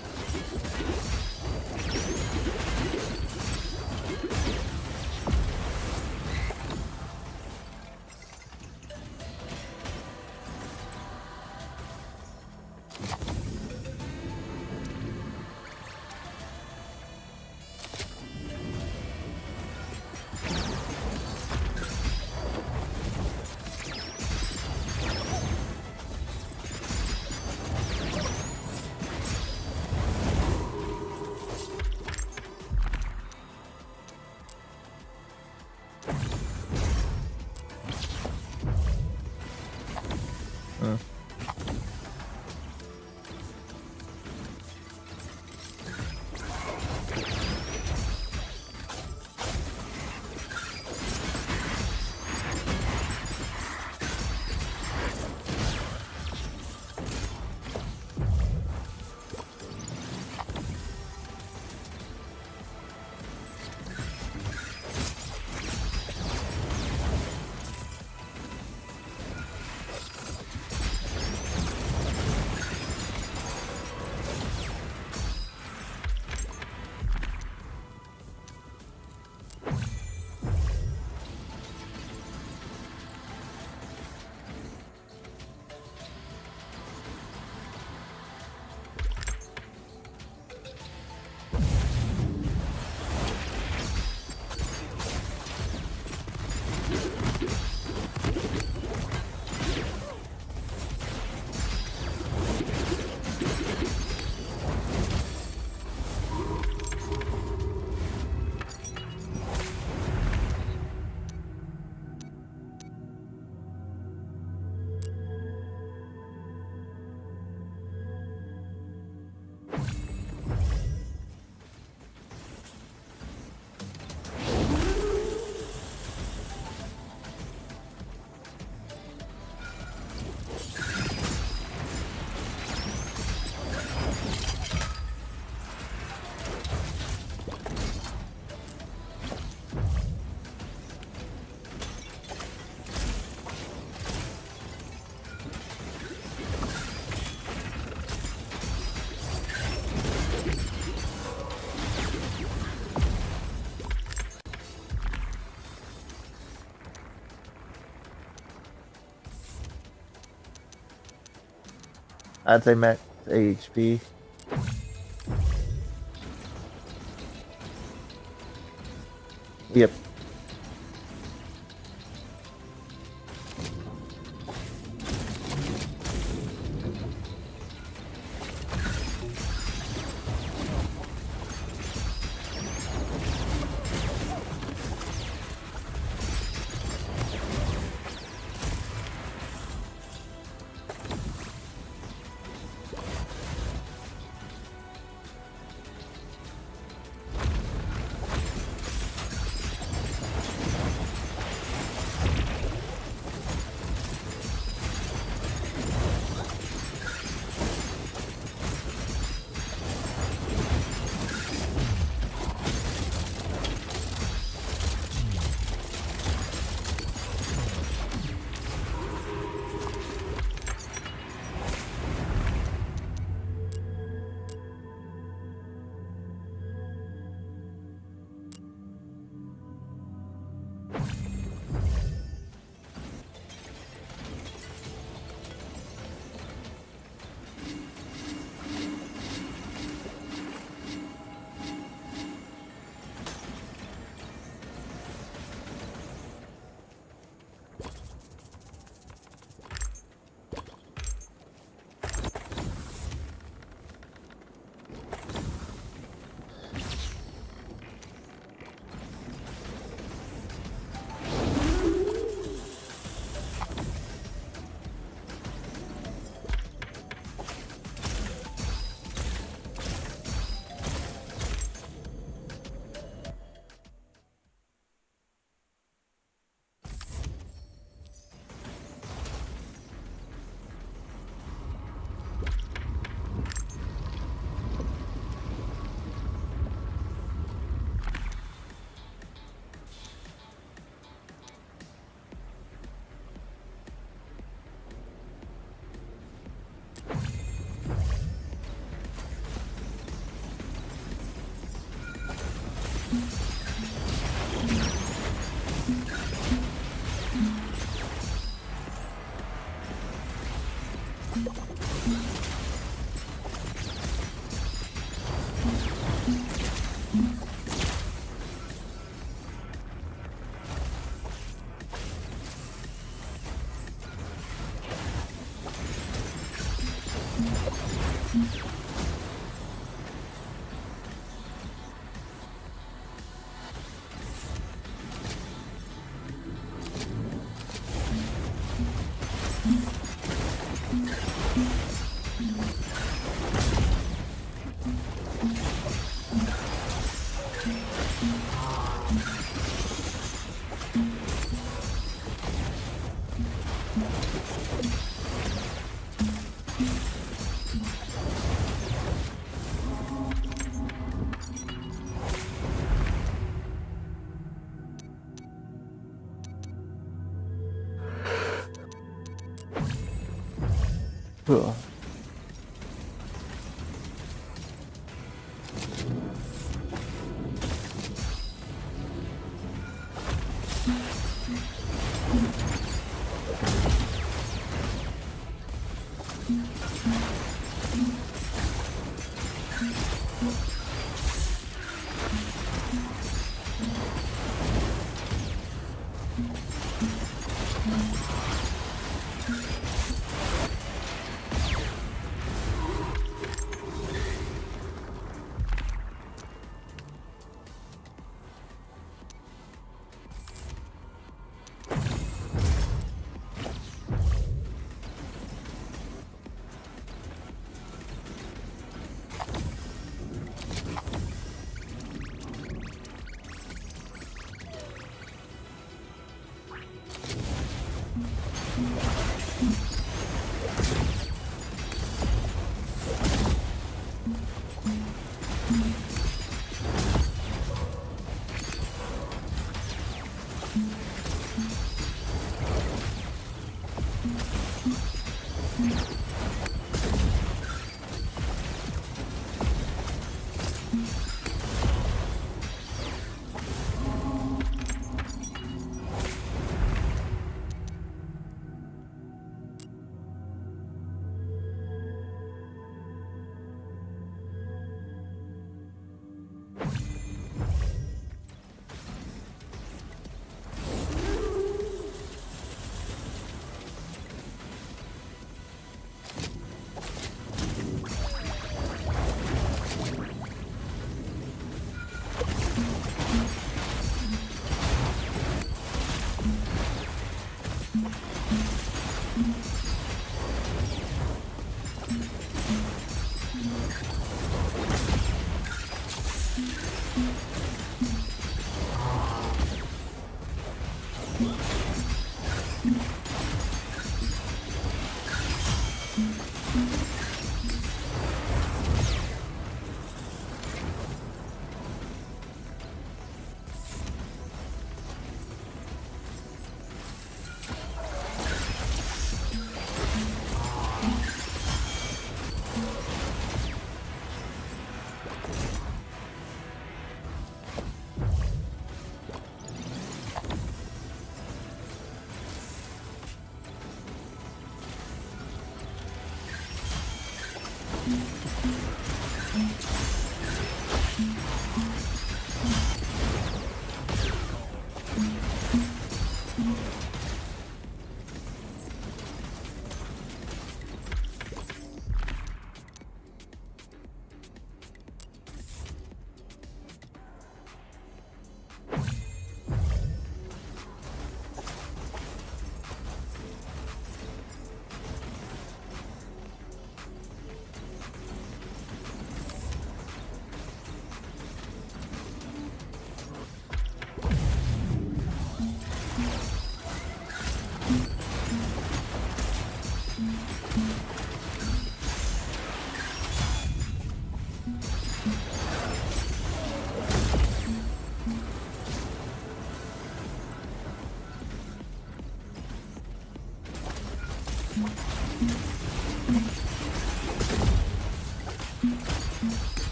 I'd say max HP. Yep. Ugh.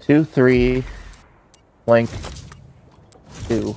Two, three, blank, two.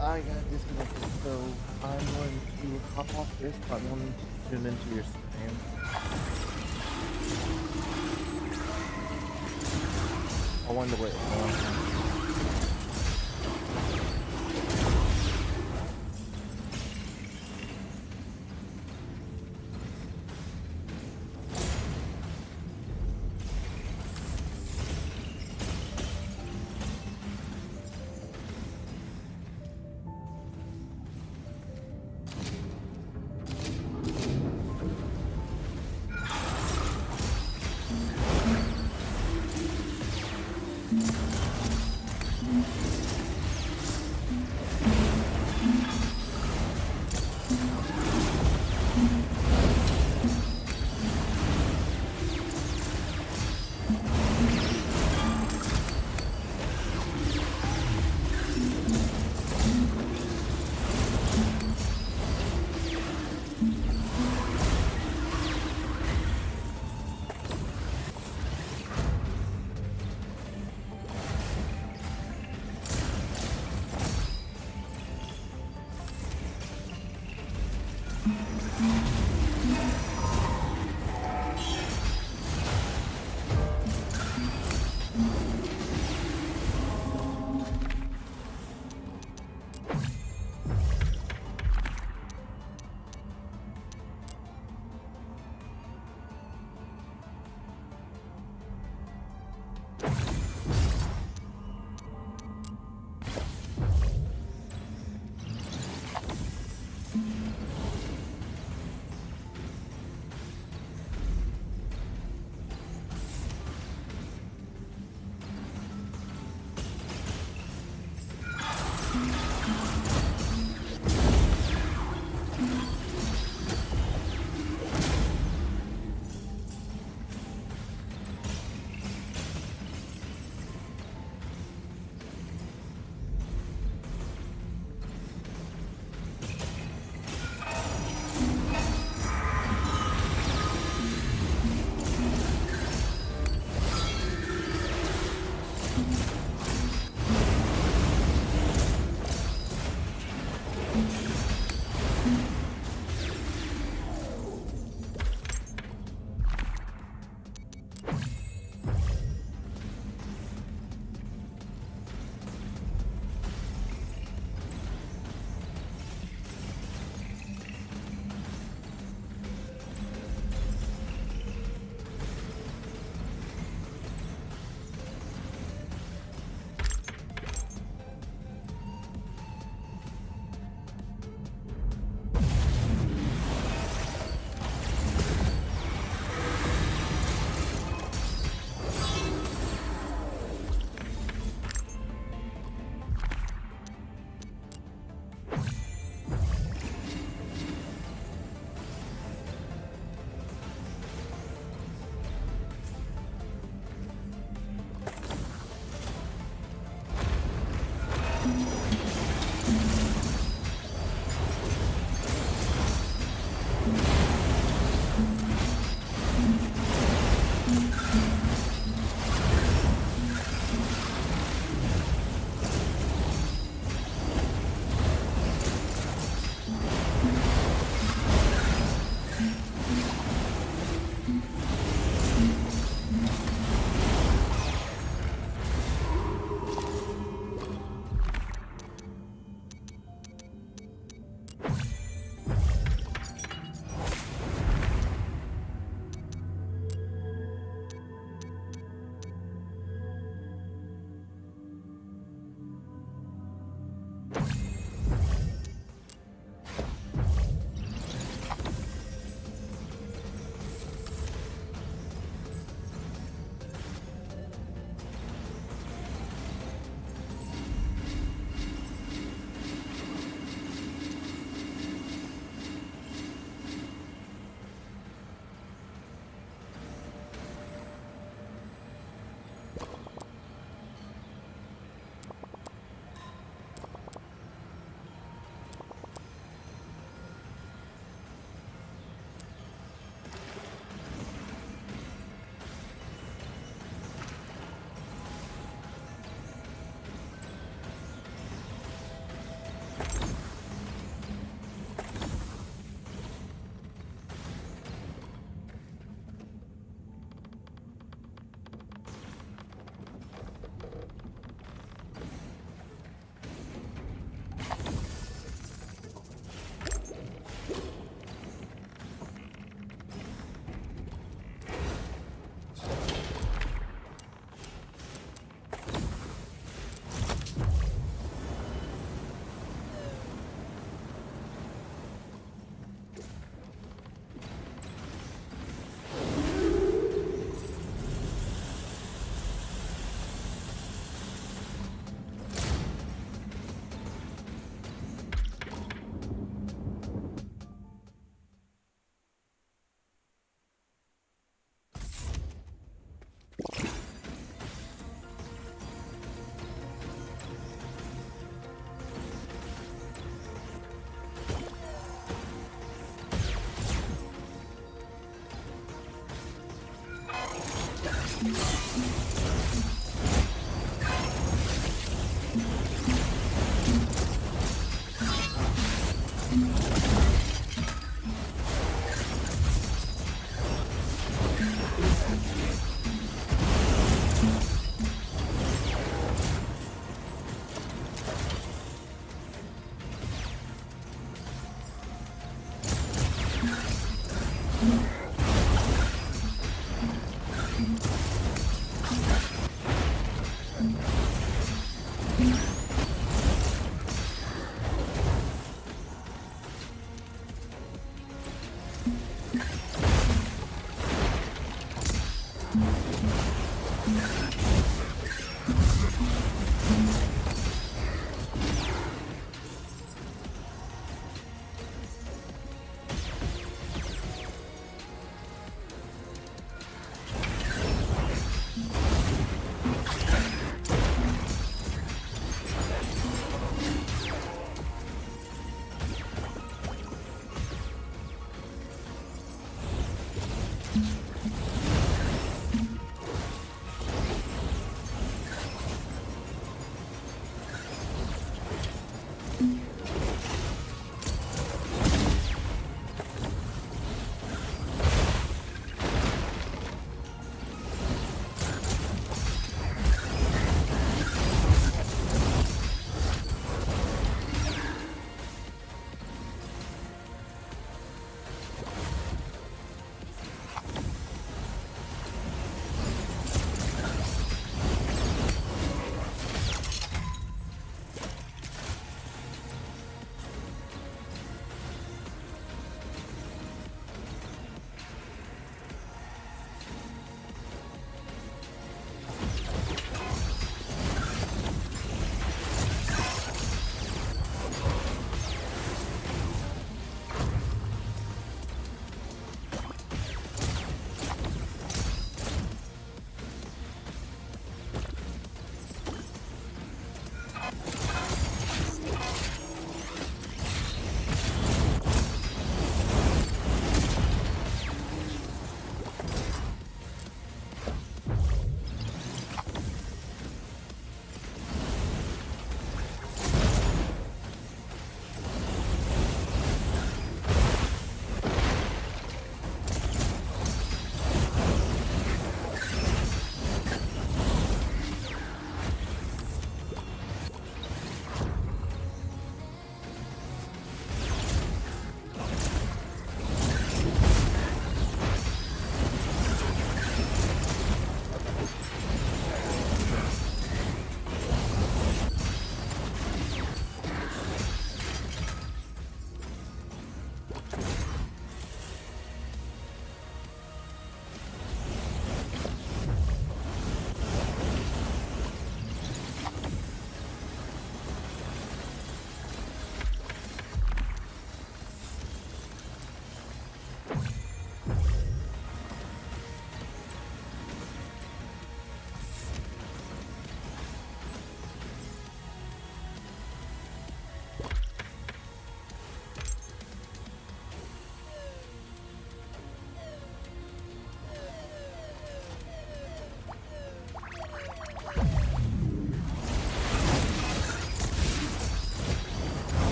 I got disconnected, so I'm going to hop off this, but I'm going to tune into your stream. I wonder what it's going on.